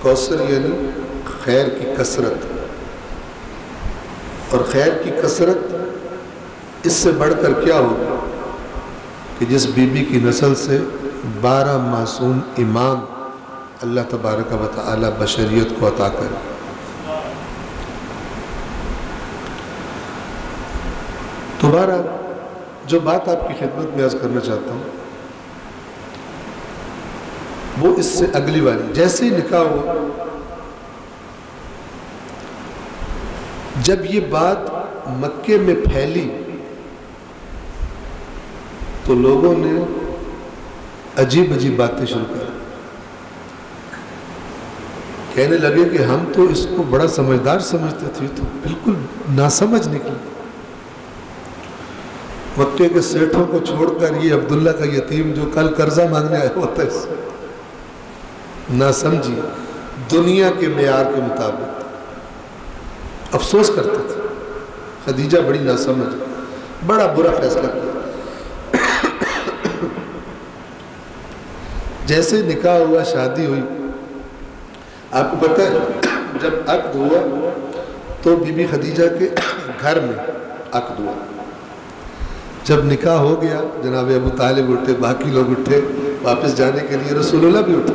کوثر یعنی خیر کی کثرت، اور خیر کی کثرت اس سے بڑھ کر کیا ہوگا کہ جس بی بی کی نسل سے 12 معصوم امام اللہ تبارک و تعالی بشریت کو عطا کرے۔ دوبارہ جو بات آپ کی خدمت میں عرض کرنا چاہتا ہوں وہ اس سے اگلی والی، جیسے ہی نکاح ہوا، جب یہ بات مکے میں پھیلی تو لوگوں نے عجیب عجیب باتیں شروع کر کہنے لگے کہ ہم تو اس کو بڑا سمجھدار سمجھتے تھے، تو بالکل ناسمجھ نکلی۔ مکے کے سیٹھوں کو چھوڑ کر یہ عبداللہ کا یتیم جو کل قرضہ مانگنے آیا ہوتا ہے، نہ سمجھی دنیا کے معیار کے مطابق افسوس کرتے تھے۔ خدیجہ بڑی ناسمجھ، بڑا برا فیصلہ کیا۔ جیسے نکاح ہوا، شادی ہوئی، آپ کو پتہ ہے جب عقد ہوا تو بی بی خدیجہ کے گھر میں عقد ہوا۔ جب نکاح ہو گیا، جناب ابو طالب اٹھے، باقی لوگ اٹھے واپس جانے کے لیے، رسول اللہ بھی اٹھے۔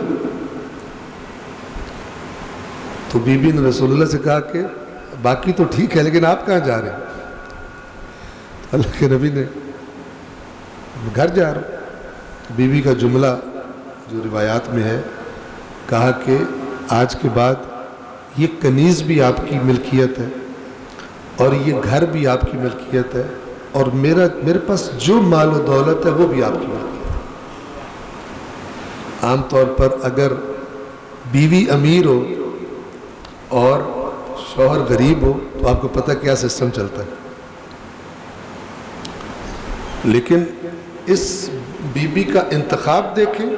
تو بی بی نے رسول اللہ سے کہا کہ باقی تو ٹھیک ہے لیکن آپ کہاں جا رہے ہیں؟ اللہ کے نبی نے گھر جا رہا ہوں۔ بی بی کا جملہ جو روایات میں ہے، کہا کہ آج کے بعد یہ کنیز بھی آپ کی ملکیت ہے اور یہ گھر بھی آپ کی ملکیت ہے، اور میرے پاس جو مال و دولت ہے وہ بھی آپ کی ملکیت ہے۔ عام طور پر اگر بیوی امیر ہو اور شوہر غریب ہو تو آپ کو پتہ کیا سسٹم چلتا ہے، لیکن اس بی بی کا انتخاب دیکھیں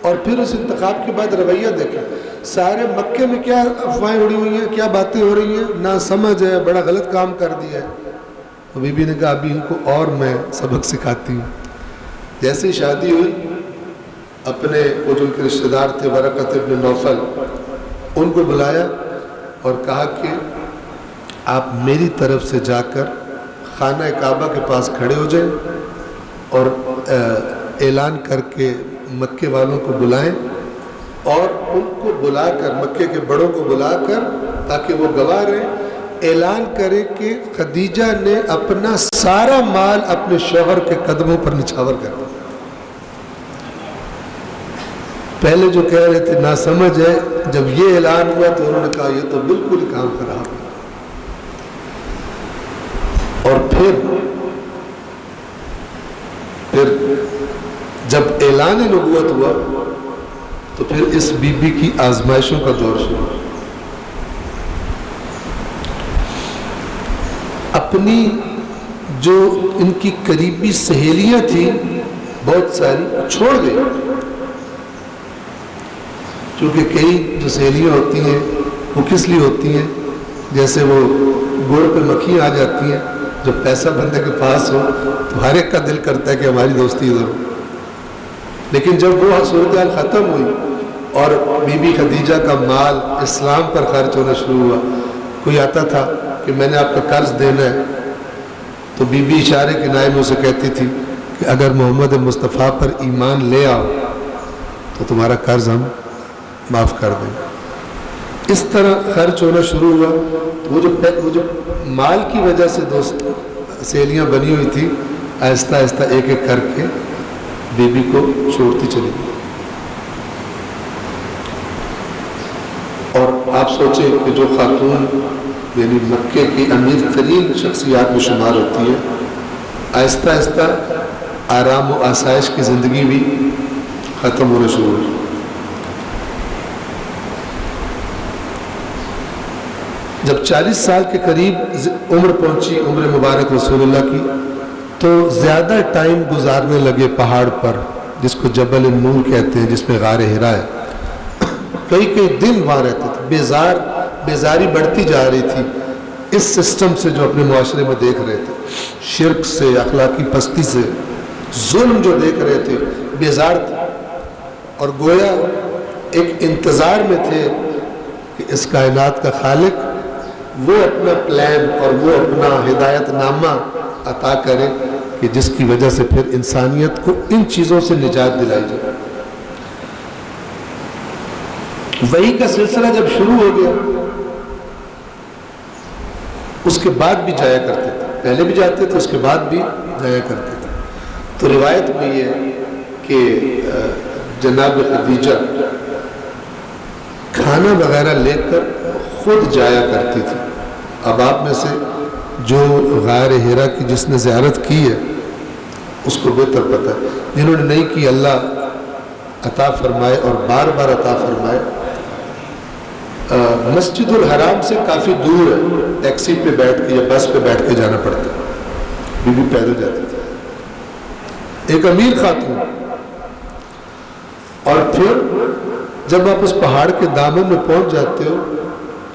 اور پھر اس انتخاب کے بعد رویہ دیکھیں۔ سارے مکے میں کیا افواہیں اڑی ہوئی ہیں، کیا باتیں ہو رہی ہیں، نا سمجھ ہے، بڑا غلط کام کر دیا ہے۔ تو بی بی نے کہا ابھی ان کو اور میں سبق سکھاتی ہوں۔ جیسے ہی شادی ہوئی، اپنے وہ جو ان کے رشتہ دار تھے ورقۃ ابن نوفل، ان کو بلایا اور کہا کہ آپ میری طرف سے جا کر خانہ کعبہ کے پاس کھڑے ہو جائیں اور اعلان کر کے مکے والوں کو بلائیں، اور ان کو بلا کر، مکے کے بڑوں کو بلا کر، تاکہ وہ گواہ رہیں، اعلان کرے کہ خدیجہ نے اپنا سارا مال اپنے شوہر کے قدموں پر نچھاور کر دیا۔ پہلے جو کہہ رہے تھے نا سمجھ ہے، جب یہ اعلان ہوا تو انہوں نے کہا یہ تو بالکل ہی کام خراب ہے۔ اور پھر جب اعلان نبوت ہوا تو پھر اس بی بی کی آزمائشوں کا دور شروع۔ اپنی جو ان کی قریبی سہیلیاں تھیں بہت ساری چھوڑ گئی، کیونکہ کئی جو سہیلیاں ہوتی ہیں وہ کس لیے ہوتی ہیں، جیسے وہ گڑ پہ مکھیاں آ جاتی ہیں، جب پیسہ بندے کے پاس ہو تو ہر ایک کا دل کرتا ہے کہ ہماری دوستی ادھر ہو، لیکن جب وہ صورتحال ختم ہوئی اور بی بی خدیجہ کا مال اسلام پر خرچ ہونا شروع ہوا، کوئی آتا تھا کہ میں نے آپ کا قرض دینا ہے تو بی بی اشارے کنائے میں اسے کہتی تھی کہ اگر محمد مصطفیٰ پر ایمان لے آؤ تو تمہارا قرض ہم معاف کر دیں۔ اس طرح خرچ ہونا شروع ہوا، وہ جو مال کی وجہ سے دوست سہیلیاں بنی ہوئی تھی آہستہ آہستہ ایک ایک کر کے بی بی کو چھوڑتی چلی گئی۔ اور آپ سوچیں کہ جو خاتون یعنی مکے کی امیر ترین شخصیات میں شمار ہوتی ہے، آہستہ آہستہ آرام و آسائش کی زندگی بھی ختم ہونا شروع ہوئی۔ جب 40 سال کے قریب عمر پہنچی، عمر مبارک رسول اللہ کی، تو زیادہ ٹائم گزارنے لگے پہاڑ پر، جس کو جبل النور کہتے ہیں، جس میں غار حرا ہے۔ کئی دن وہاں رہتے تھے، بیزاری بڑھتی جا رہی تھی اس سسٹم سے جو اپنے معاشرے میں دیکھ رہے تھے، شرک سے، اخلاقی پستی سے، ظلم جو دیکھ رہے تھے، بیزار تھے، اور گویا ایک انتظار میں تھے کہ اس کائنات کا خالق وہ اپنا پلان اور وہ اپنا ہدایت نامہ عطا کرے کہ جس کی وجہ سے پھر انسانیت کو ان چیزوں سے نجات دلائی جائے۔ وحی کا سلسلہ جب شروع ہو گیا، اس کے بعد بھی جایا کرتے تھے، پہلے بھی جاتے تھے، اس کے بعد بھی جایا کرتے تھے۔ تو روایت میں یہ ہے کہ جناب خدیجہ کھانا وغیرہ لے کر خود جایا کرتی تھی۔ اب آپ میں سے جو غار حرا کی جس نے زیارت کی ہے اس کو بہتر پتہ ہے، جنہوں نے نہیں کی اللہ عطا فرمائے اور بار بار عطا فرمائے۔ مسجد الحرام سے کافی دور ہے، ٹیکسی پہ بیٹھ کے یا بس پہ بیٹھ کے جانا پڑتا ہے، بی بی پیدل جاتی تھی، ایک امیر خاتون۔ اور پھر جب آپ اس پہاڑ کے دامن میں پہنچ جاتے ہو،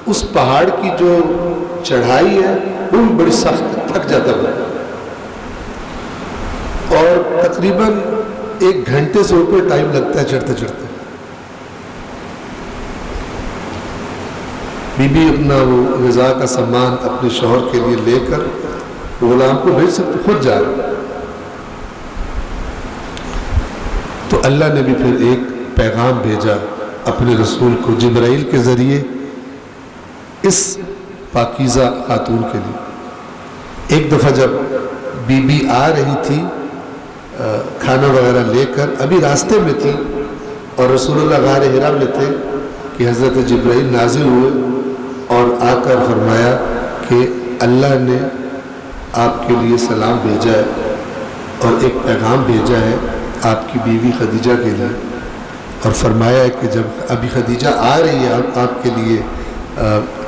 اس پہاڑ کی جو چڑھائی ہے وہ بھی بڑی سخت ہے، تھک جاتا ہے، اور تقریباً 1 گھنٹے سے اوپر ٹائم لگتا ہے چڑھتے چڑھتے۔ بی بی اپنا وہ غذا کا سامان اپنے شوہر کے لیے لے کر غلام کو بھیج سکتے، خود جا رہے۔ تو اللہ نے بھی پھر ایک پیغام بھیجا اپنے رسول کو جبرائیل کے ذریعے اس پاکیزہ خاتون کے لیے۔ ایک دفعہ جب بی بی آ رہی تھی کھانا وغیرہ لے کر، ابھی راستے میں تھی اور رسول اللہ غار حرا میں تھے کہ حضرت جبرائیل نازل ہوئے اور آ کر فرمایا کہ اللہ نے آپ کے لیے سلام بھیجا ہے اور ایک پیغام بھیجا ہے آپ کی بیوی خدیجہ کے لیے، اور فرمایا ہے کہ جب ابھی خدیجہ آ رہی ہے آپ کے لیے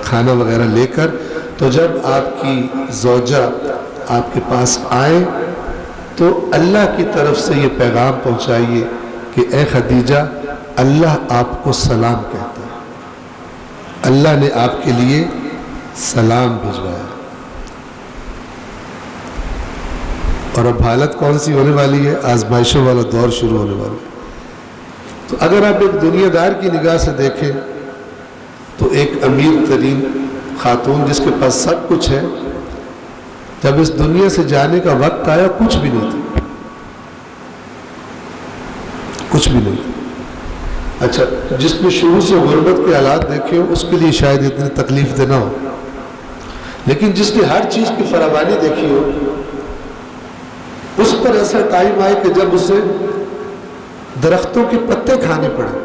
کھانا وغیرہ لے کر، تو جب آپ کی زوجہ آپ کے پاس آئے تو اللہ کی طرف سے یہ پیغام پہنچائیے کہ اے خدیجہ، اللہ آپ کو سلام کہتا ہے، اللہ نے آپ کے لیے سلام بھیجوایا۔ اور اب حالت کون سی ہونے والی ہے؟ آزمائشوں والا دور شروع ہونے والا ہے۔ تو اگر آپ ایک دنیا دار کی نگاہ سے دیکھیں تو ایک امیر ترین خاتون جس کے پاس سب کچھ ہے، جب اس دنیا سے جانے کا وقت آیا کچھ بھی نہیں تھا، کچھ بھی نہیں تھا۔ اچھا، جس نے شروع سے غربت کے حالات دیکھے ہو اس کے لیے شاید اتنی تکلیف دہ نہ ہو، لیکن جس نے ہر چیز کی فراوانی دیکھی ہو، اس پر ایسا ٹائم آئے کہ جب اسے درختوں کے پتے کھانے پڑے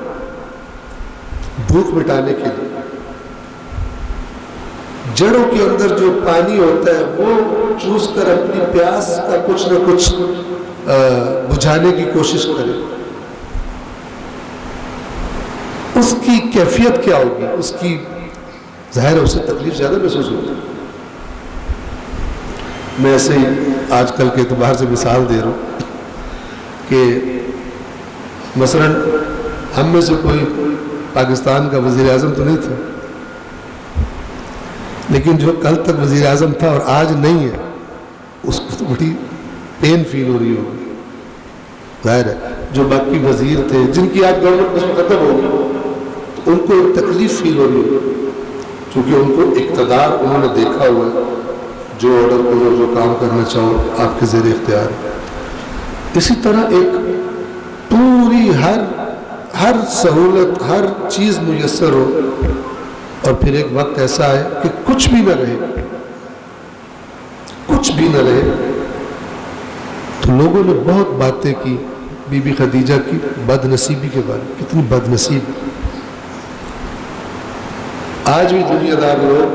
بھوک مٹانے کے لیے، جڑوں کے اندر جو پانی ہوتا ہے وہ چوس کر اپنی پیاس کا کچھ نہ کچھ بجھانے کی کوشش کرے، اس کی کیفیت کیا ہوگی؟ اس کی ظاہر ہے اسے تکلیف زیادہ محسوس ہوتی ہے۔ میں ایسے ہی آج کل کے اعتبار سے مثال دے رہا ہوں کہ مثلاً ہم میں سے کوئی پاکستان کا وزیر اعظم تو نہیں تھا، لیکن جو کل تک وزیر اعظم تھا اور آج نہیں ہے اس کو تو بڑی پین فیل ہو رہی ہوگی. ظاہر ہے جو باقی وزیر تھے جن کی آج گورنمنٹ ختم ہو گئی تو ان کو ایک تکلیف فیل ہو رہی ہوگی، چونکہ ان کو اقتدار انہوں نے دیکھا ہوا ہے، جو آرڈر کرو جو کام کرنا چاہو آپ کے زیر اختیار ہے. اسی طرح ایک پوری ہر سہولت ہر چیز میسر ہو اور پھر ایک وقت ایسا ہے کہ کچھ بھی نہ رہے، کچھ بھی نہ رہے. تو لوگوں نے بہت باتیں کی بی بی خدیجہ کی بد نصیبی کے بارے میں، کتنی بد نصیب. آج بھی دنیا دار لوگ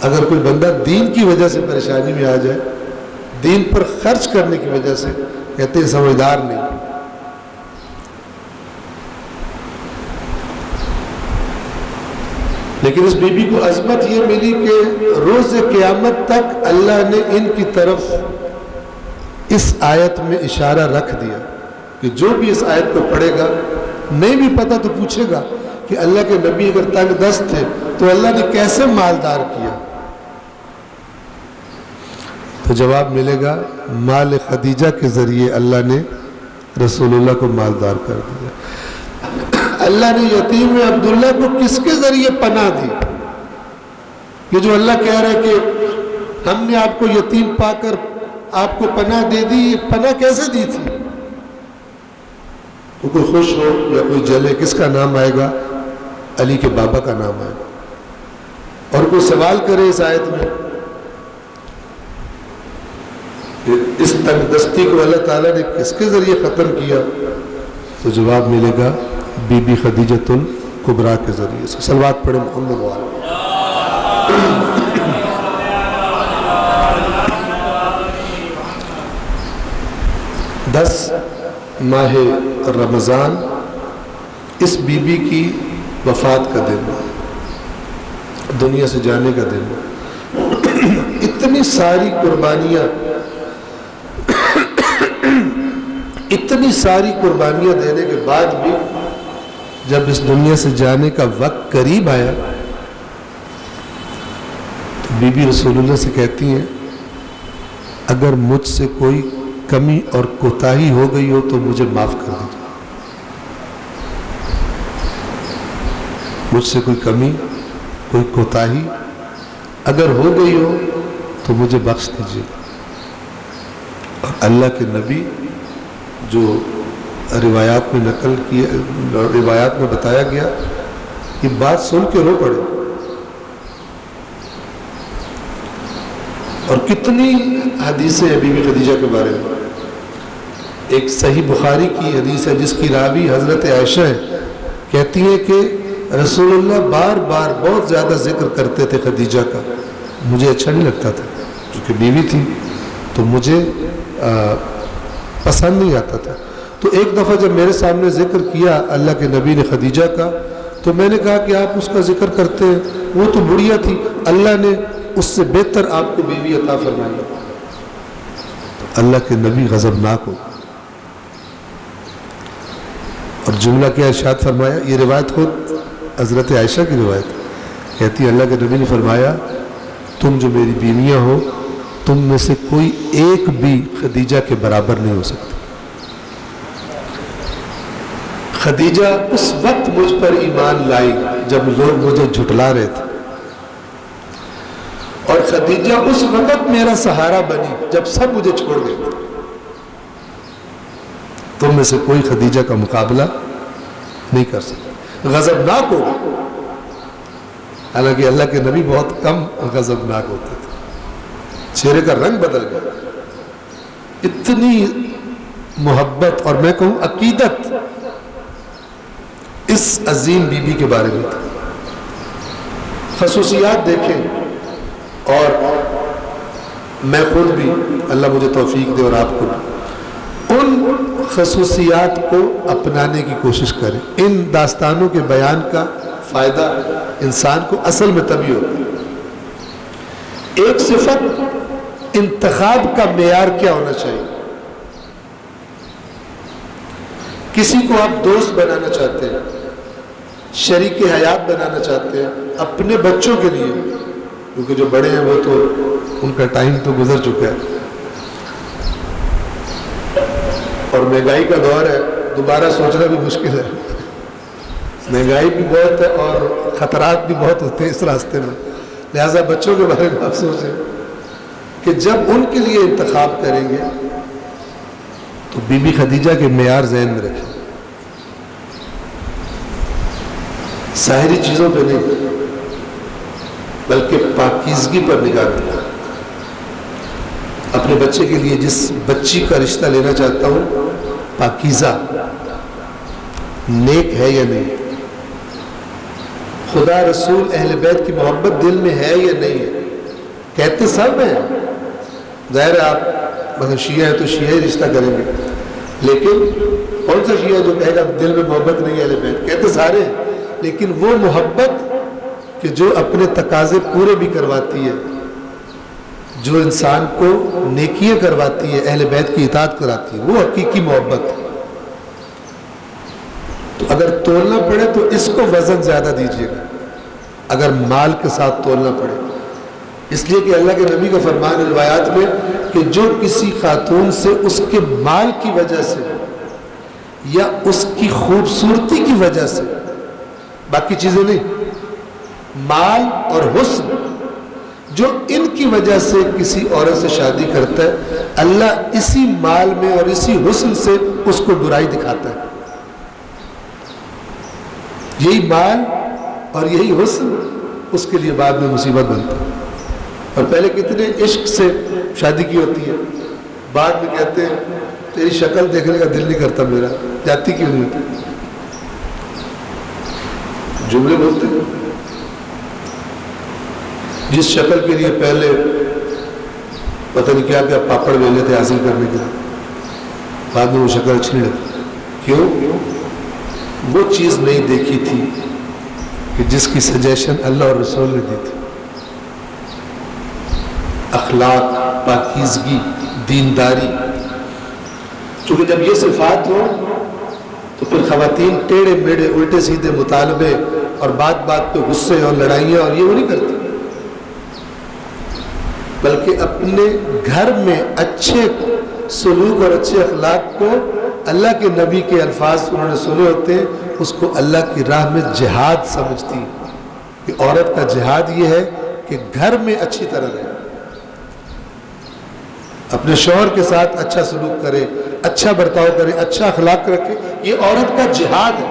اگر کوئی بندہ دین کی وجہ سے پریشانی میں آ جائے، دین پر خرچ کرنے کی وجہ سے، کہتے ہیں سمجھدار نہیں. لیکن اس بی بی کو عظمت یہ ملی کہ روز قیامت تک اللہ نے ان کی طرف اس آیت میں اشارہ رکھ دیا کہ جو بھی اس آیت کو پڑھے گا، نہیں بھی پتہ تو پوچھے گا کہ اللہ کے نبی اگر تنگ دست تھے تو اللہ نے کیسے مالدار کیا؟ تو جواب ملے گا مال خدیجہ کے ذریعے اللہ نے رسول اللہ کو مالدار کر دیا. اللہ نے یتیم عبداللہ کو کس کے ذریعے پناہ دی؟ یہ جو اللہ کہہ رہا ہے کہ ہم نے آپ کو یتیم پا کر آپ کو پناہ دے دی، یہ پناہ کیسے دی تھی؟ تو کوئی خوش ہو یا کوئی جلے، کس کا نام آئے گا؟ علی کے بابا کا نام آئے گا. اور کوئی سوال کرے اس آیت میں کہ اس تنگ دستی کو اللہ تعالیٰ نے کس کے ذریعے ختم کیا، تو جواب ملے گا بی بی خدیجۃ الکبریٰ کے ذریعے سے. صلوات پڑھیں محمد وعلیہ. 10 ماہ رمضان اس بی بی کی وفات کا دن، دنیا سے جانے کا دن. اتنی ساری قربانیاں دینے کے بعد بھی جب اس دنیا سے جانے کا وقت قریب آیا تو بی بی رسول اللہ سے کہتی ہیں اگر مجھ سے کوئی کمی اور کوتاہی ہو گئی ہو تو مجھے معاف کر دیجیے. مجھ سے کوئی کمی کوئی کوتاہی اگر ہو گئی ہو تو مجھے بخش دیجیے. اور اللہ کے نبی جو روایات میں نقل کیا، روایات میں بتایا گیا، یہ بات سن کے رو پڑے. اور کتنی حدیثیں ہیں بی بی خدیجہ کے بارے میں. ایک صحیح بخاری کی حدیث ہے جس کی راوی حضرت عائشہ ہے، کہتی ہیں کہ رسول اللہ بار بار بہت زیادہ ذکر کرتے تھے خدیجہ کا، مجھے اچھا نہیں لگتا تھا کیونکہ بیوی تھی تو مجھے پسند نہیں آتا تھا. تو ایک دفعہ جب میرے سامنے ذکر کیا اللہ کے نبی نے خدیجہ کا تو میں نے کہا کہ آپ اس کا ذکر کرتے ہیں، وہ تو بڑھیا تھی، اللہ نے اس سے بہتر آپ کو بیوی عطا فرمائی. اللہ کے نبی غضبناک ہو اور جملہ کیا ارشاد فرمایا، یہ روایت خود حضرت عائشہ کی روایت ہے، کہتی ہے اللہ کے نبی نے فرمایا تم جو میری بیویاں ہو تم میں سے کوئی ایک بھی خدیجہ کے برابر نہیں ہو سکتا. خدیجہ اس وقت مجھ پر ایمان لائی جب لوگ مجھے جھٹلا رہے تھے، اور خدیجہ اس وقت میرا سہارا بنی جب سب مجھے چھوڑ گئے تھے. تم میں سے کوئی خدیجہ کا مقابلہ نہیں کر سکتا. غضبناک ہو، حالانکہ اللہ کے نبی بہت کم غضبناک ہوتے تھے، چہرے کا رنگ بدل گیا. اتنی محبت اور میں کہوں عقیدت اس عظیم بی بی کے بارے میں تھا. خصوصیات دیکھیں، اور میں خود بھی اللہ مجھے توفیق دے اور آپ کو بھی ان خصوصیات کو اپنانے کی کوشش کریں. ان داستانوں کے بیان کا فائدہ انسان کو اصل میں تبھی ہوتا ہے. ایک صفت انتخاب کا معیار کیا ہونا چاہیے؟ کسی کو آپ دوست بنانا چاہتے ہیں، شریک حیات بنانا چاہتے ہیں اپنے بچوں کے لیے، کیونکہ جو بڑے ہیں وہ تو ان کا ٹائم تو گزر چکا ہے اور مہنگائی کا دور ہے، دوبارہ سوچنا بھی مشکل ہے، مہنگائی بھی بہت ہے اور خطرات بھی بہت ہوتے ہیں اس راستے میں، لہٰذا بچوں کے بارے میں آپ سوچیں کہ جب ان کے لیے انتخاب کریں گے تو بی بی خدیجہ کے معیار ذہن میں رکھیں، ظاہری چیزوں پہ نہیں بلکہ پاکیزگی پر نگاہ رکھیں۔ اپنے بچے کے لیے جس بچی کا رشتہ لینا چاہتا ہوں پاکیزہ، نیک ہے یا نہیں، خدا رسول اہل بیت کی محبت دل میں ہے یا نہیں ہے، کہتے سب ہیں، ظاہر ہے آپ مثلا شیعہ ہے تو شیعہ ہی رشتہ کریں گے، لیکن کون سا شیعہ جو کہے گا دل میں محبت نہیں ہے اہل بیت، کہتے سارے ہیں، لیکن وہ محبت کہ جو اپنے تقاضے پورے بھی کرواتی ہے، جو انسان کو نیکیاں کرواتی ہے، اہل بیت کی اطاعت کراتی ہے، وہ حقیقی محبت ہے۔ تو اگر تولنا پڑے تو اس کو وزن زیادہ دیجیے گا، اگر مال کے ساتھ تولنا پڑے، اس لیے کہ اللہ کے نبی کا فرمان روایات میں کہ جو کسی خاتون سے اس کے مال کی وجہ سے یا اس کی خوبصورتی کی وجہ سے، باقی چیزیں نہیں، مال اور حسن، جو ان کی وجہ سے کسی عورت سے شادی کرتا ہے، اللہ اسی مال میں اور اسی حسن سے اس کو برائی دکھاتا ہے۔ یہی مال اور یہی حسن اس کے لیے بعد میں مصیبت بنتا ہے، اور پہلے کتنے عشق سے شادی کی ہوتی ہے، بعد میں کہتے ہیں تیری شکل دیکھنے کا دل نہیں کرتا میرا، جاتی کیوں نہیں ہوتی، جملے بولتے ہیں۔ جس شکل کے لیے پہلے پتہ نہیں کیا پاپڑ بیلے تھے حاصل کرنے کے لیے، بعد میں وہ شکل اچھی نہیں لگتی، کیوں؟ وہ چیز نہیں دیکھی تھی کہ جس کی سجیشن اللہ اور رسول نے دی تھی، اخلاق، پاکیزگی، دینداری، چونکہ جب یہ صفات ہو تو پھر خواتین ٹیڑھے میڑھے الٹے سیدھے مطالبے اور بات بات پہ غصے اور لڑائیاں اور یہ وہ نہیں کرتی، بلکہ اپنے گھر میں اچھے سلوک اور اچھے اخلاق کو، اللہ کے نبی کے الفاظ انہوں نے سنے ہوتے ہیں، اس کو اللہ کی راہ میں جہاد سمجھتی ہے کہ عورت کا جہاد یہ ہے کہ گھر میں اچھی طرح رہے، اپنے شوہر کے ساتھ اچھا سلوک کرے، اچھا برتاؤ کرے، اچھا اخلاق رکھے، یہ عورت کا جہاد ہے۔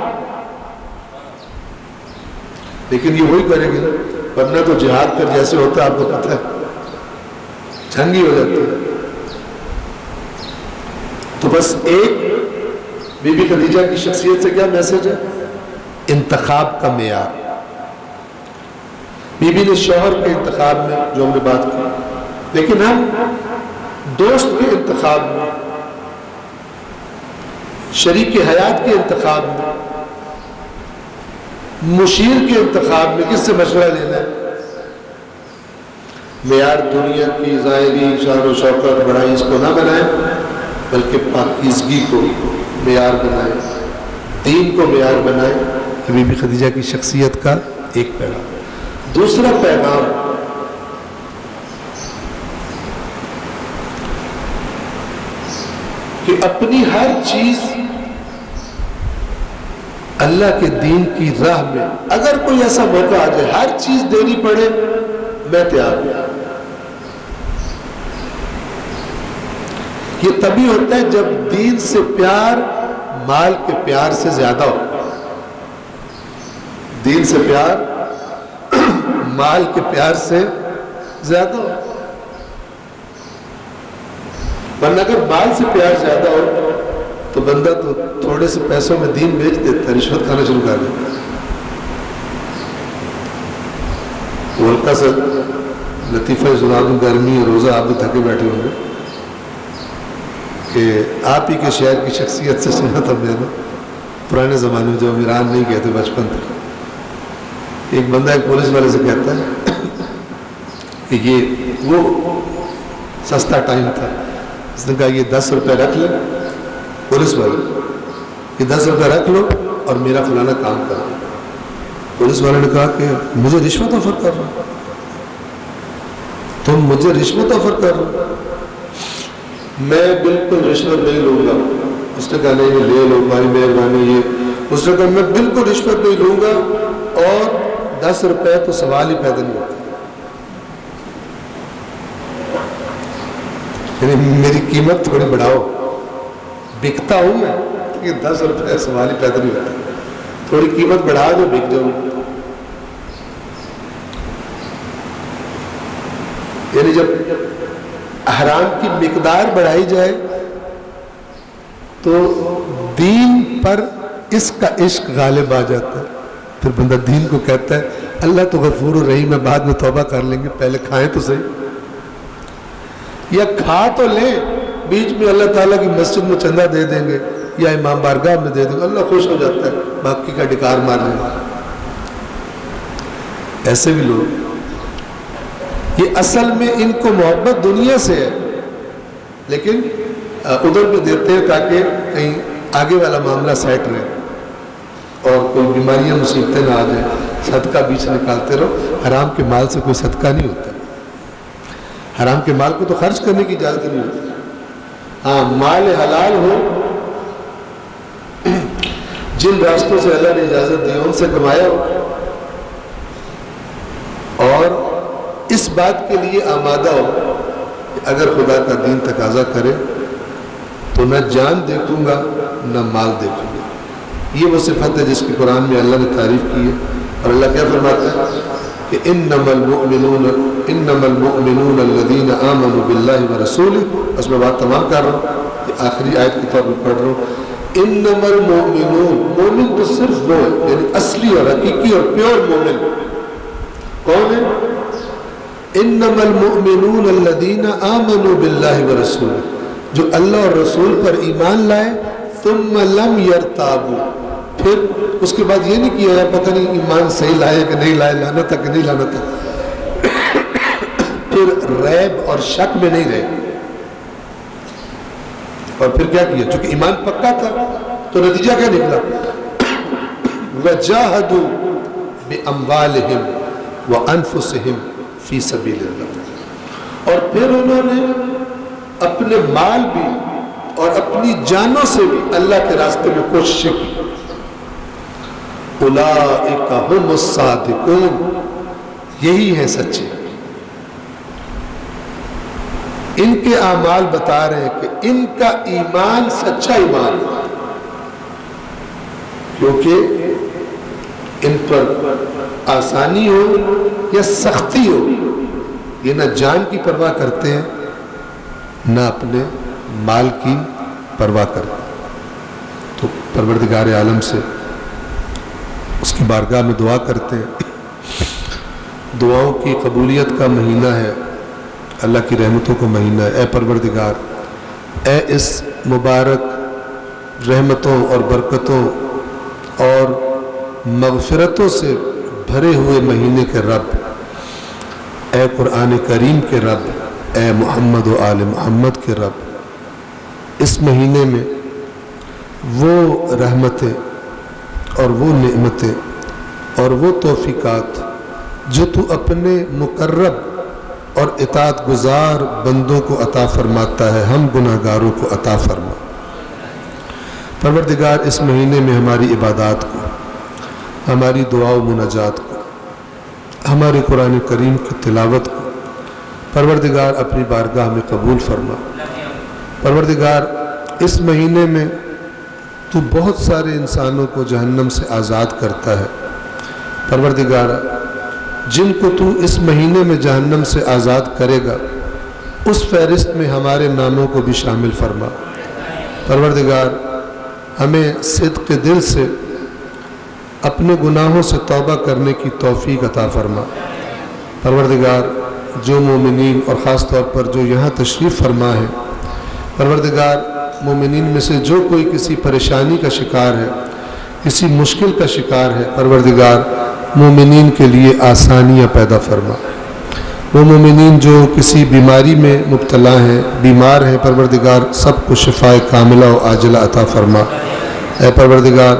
لیکن یہ وہی کرے گی نا، ورنہ تو جہاد پر جیسے ہوتا ہے آپ کو پتہ ہے جنگی ہو جاتی ہے۔ تو بس ایک بی بی خدیجہ کی شخصیت سے کیا میسج ہے؟ انتخاب کا معیار۔ بی بی نے شوہر کے انتخاب میں جو ہم نے بات کی، لیکن ہم دوست کے انتخاب میں، شریک حیات کے انتخاب میں، مشیر کے انتخاب میں کس سے مشورہ لینا ہے؟ معیار دنیا کی ظاہری شان و شوکت بڑائی اس کو نہ بنائیں، بلکہ پاکیزگی کو معیار بنائیں، دین کو معیار بنائیں۔ بی بی خدیجہ کی شخصیت کا ایک پیغام۔ دوسرا پیغام، کہ اپنی ہر چیز اللہ کے دین کی راہ میں اگر کوئی ایسا موقع آ جائے ہر چیز دینی پڑے، میں تیار ہوں۔ یہ تبھی ہوتا ہے جب دین سے پیار مال کے پیار سے زیادہ ہو، دین سے پیار مال کے پیار سے زیادہ ہو، ورنہ اگر مال سے پیار زیادہ ہو تو بندہ تو تھوڑے سے پیسوں میں دین بیچ دیتا ہے، رشوت کھانا شروع کر دیتا ہے۔ وہ ہلکا سا لطیفہ سنا دوں، گرمی اور روزہ آپ بھی تھکے بیٹھے ہوں گے، کہ آپ ہی کے شہر کی شخصیت سے سنا تھا میں نے پرانے زمانے میں، جو ایران نہیں گئے تھے بچپن تک، ایک بندہ ایک پولیس والے سے کہتا ہے کہ یہ وہ سستا ٹائم تھا. اس نے کہا یہ 10 روپے رکھ لیں. پولیس والے یہ 10 روپے رکھ لو اور میرا فلانا کام کرو. پولیس والے نے کہا کہ مجھے رشوت آفر کر رہا ہو, تم مجھے رشوت آفر کر رہے ہو. میں بالکل رشوت نہیں لوں گا. اس نے کہا نہیں لے لو, بھائی مہربانی. یہ اس نے کہا میں بالکل رشوت نہیں لوں گا, اور 10 روپے تو سوال ہی پیدا نہیں ہوتا. یعنی میری قیمت تھوڑی بڑھاؤ, بکتا ہوں میں, کہ 10 روپے سوال ہی پیدا نہیں ہوتا. تھوڑی قیمت بڑھا دو, بک جاؤں. یعنی جب حرام کی مقدار بڑھائی جائے تو دین پر اس کا عشق غالب آ جاتا ہے. پھر بندہ دین کو کہتا ہے اللہ تو غفور الرحیم ہے, بعد میں توبہ کر لیں گے, پہلے کھائیں تو صحیح. یا کھا تو لیں, بیچ میں اللہ تعالیٰ کی مسجد میں چندہ دے دیں گے یا امام بارگاہ میں دے دیں گے, اللہ خوش ہو جاتا ہے, باقی کا ڈکار مار لیں گے. ایسے بھی لوگ, یہ اصل میں ان کو محبت دنیا سے ہے, لیکن ادھر پہ دیتے ہیں تاکہ کہیں آگے والا معاملہ سیٹ رہے اور کوئی بیماریاں مصیبتیں نہ آ جائیں. صدقہ بیچ نکالتے رہو. حرام کے مال سے کوئی صدقہ نہیں ہوتا. حرام کے مال کو تو خرچ کرنے کی اجازت نہیں ہوتی. ہاں, مال حلال ہو, جن راستوں سے اللہ نے اجازت دی ان سے کمایا ہو, اور اس بات کے لیے آمادہ ہو کہ اگر خدا کا دین تقاضا کرے تو نہ جان دیکھوں گا نہ مال دیکھوں گا. یہ وہ صفت ہے جس کی قرآن میں اللہ نے تعریف کی ہے. اور اللہ کیا فرماتا ہے کہ انما المؤمنون الذین آمنوا باللہ ورسولہ. اس میں بات تمام کر رہا ہوں, یہ آخری آیت کی طور پر پڑھ رہا ہوں. انما المؤمنون, مومن تو صرف وہ ہے, یعنی اصلی اور حقیقی اور پیور مومن کون ہے؟ انما المؤمنون الذین آمنوا باللہ ورسولہ, جو اللہ اور رسول پر ایمان لائے, ثم لم یرتابوا, پھر اس کے بعد یہ نہیں کیا ہے پتہ نہیں ایمان صحیح لائے کہ نہیں لائے, لانا تھا کہ نہیں لانا تھا, پھر ریب اور شک میں نہیں رہے. اور پھر کیا کیا؟ چونکہ ایمان پکا تھا تو نتیجہ کیا نکلا؟ وَجَاهَدُوا بِأَمْوَالِهِمْ وَأَنفُسِهِمْ فِي سَبِيلِ اللَّهِ. اور پھر انہوں نے اپنے مال بھی اور اپنی جانوں سے بھی اللہ کے راستے میں کوششیں کی. اولئک هم الصادقون, یہی ہیں سچے. ان کے اعمال بتا رہے ہیں کہ ان کا ایمان سچا ایمان ہے, کیونکہ ان پر آسانی ہو یا سختی ہو, یہ نہ جان کی پرواہ کرتے ہیں نہ اپنے مال کی پرواہ کرتے. تو پروردگار عالم سے اس کی بارگاہ میں دعا کرتے ہیں. دعاؤں کی قبولیت کا مہینہ ہے, اللہ کی رحمتوں کا مہینہ ہے. اے پروردگار, اے اس مبارک رحمتوں اور برکتوں اور مغفرتوں سے بھرے ہوئے مہینے کے رب, اے قرآن کریم کے رب, اے محمد و آل محمد کے رب, اس مہینے میں وہ رحمتیں اور وہ نعمتیں اور وہ توفیقات جو تو اپنے مقرب اور اطاعت گزار بندوں کو عطا فرماتا ہے, ہم گناہگاروں کو عطا فرما. پروردگار, اس مہینے میں ہماری عبادات کو, ہماری دعا و مناجات کو, ہمارے قرآن کریم کی تلاوت کو پروردگار اپنی بارگاہ میں قبول فرما. پروردگار, اس مہینے میں تو بہت سارے انسانوں کو جہنم سے آزاد کرتا ہے. پروردگار, جن کو تو اس مہینے میں جہنم سے آزاد کرے گا اس فہرست میں ہمارے ناموں کو بھی شامل فرما. پروردگار, ہمیں صدق دل سے اپنے گناہوں سے توبہ کرنے کی توفیق عطا فرما. پروردگار, جو مومنین اور خاص طور پر جو یہاں تشریف فرما ہے, پروردگار مومنین میں سے جو کوئی کسی پریشانی کا شکار ہے, کسی مشکل کا شکار ہے, پروردگار مومنین کے لیے آسانیاں پیدا فرما. وہ مومنین جو کسی بیماری میں مبتلا ہیں، بیمار ہیں، پروردگار سب کو شفاء کاملہ و عاجلہ عطا فرما۔ اے پروردگار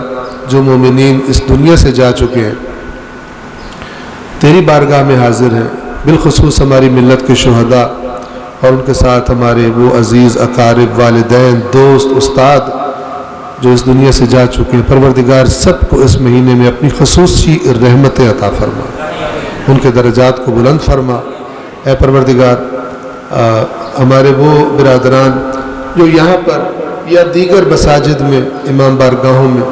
جو مومنین اس دنیا سے جا چکے ہیں تیری بارگاہ میں حاضر ہیں، بالخصوص ہماری ملت کے شہداء اور ان کے ساتھ ہمارے وہ عزیز اقارب، والدین، دوست، استاد جو اس دنیا سے جا چکے ہیں، پروردگار سب کو اس مہینے میں اپنی خصوصی رحمتیں عطا فرما، ان کے درجات کو بلند فرما۔ اے پروردگار ہمارے وہ برادران جو یہاں پر یا دیگر مساجد میں، امام بارگاہوں میں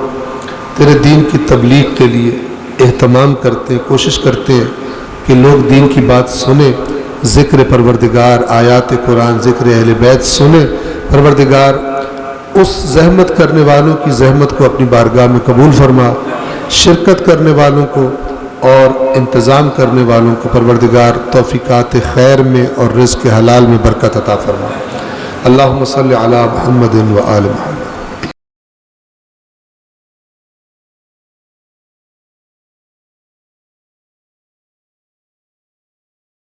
تیرے دین کی تبلیغ کے لیے اہتمام کرتے ہیں، کوشش کرتے ہیں کہ لوگ دین کی بات سنیں، ذکر پروردگار، آیات قرآن، ذکر اہل بیت سنیں، پروردگار اس زحمت کرنے والوں کی زحمت کو اپنی بارگاہ میں قبول فرما، شرکت کرنے والوں کو اور انتظام کرنے والوں کو پروردگار توفیقات خیر میں اور رزق حلال میں برکت عطا فرما۔ اللہم صلی علی محمد و آل محمد۔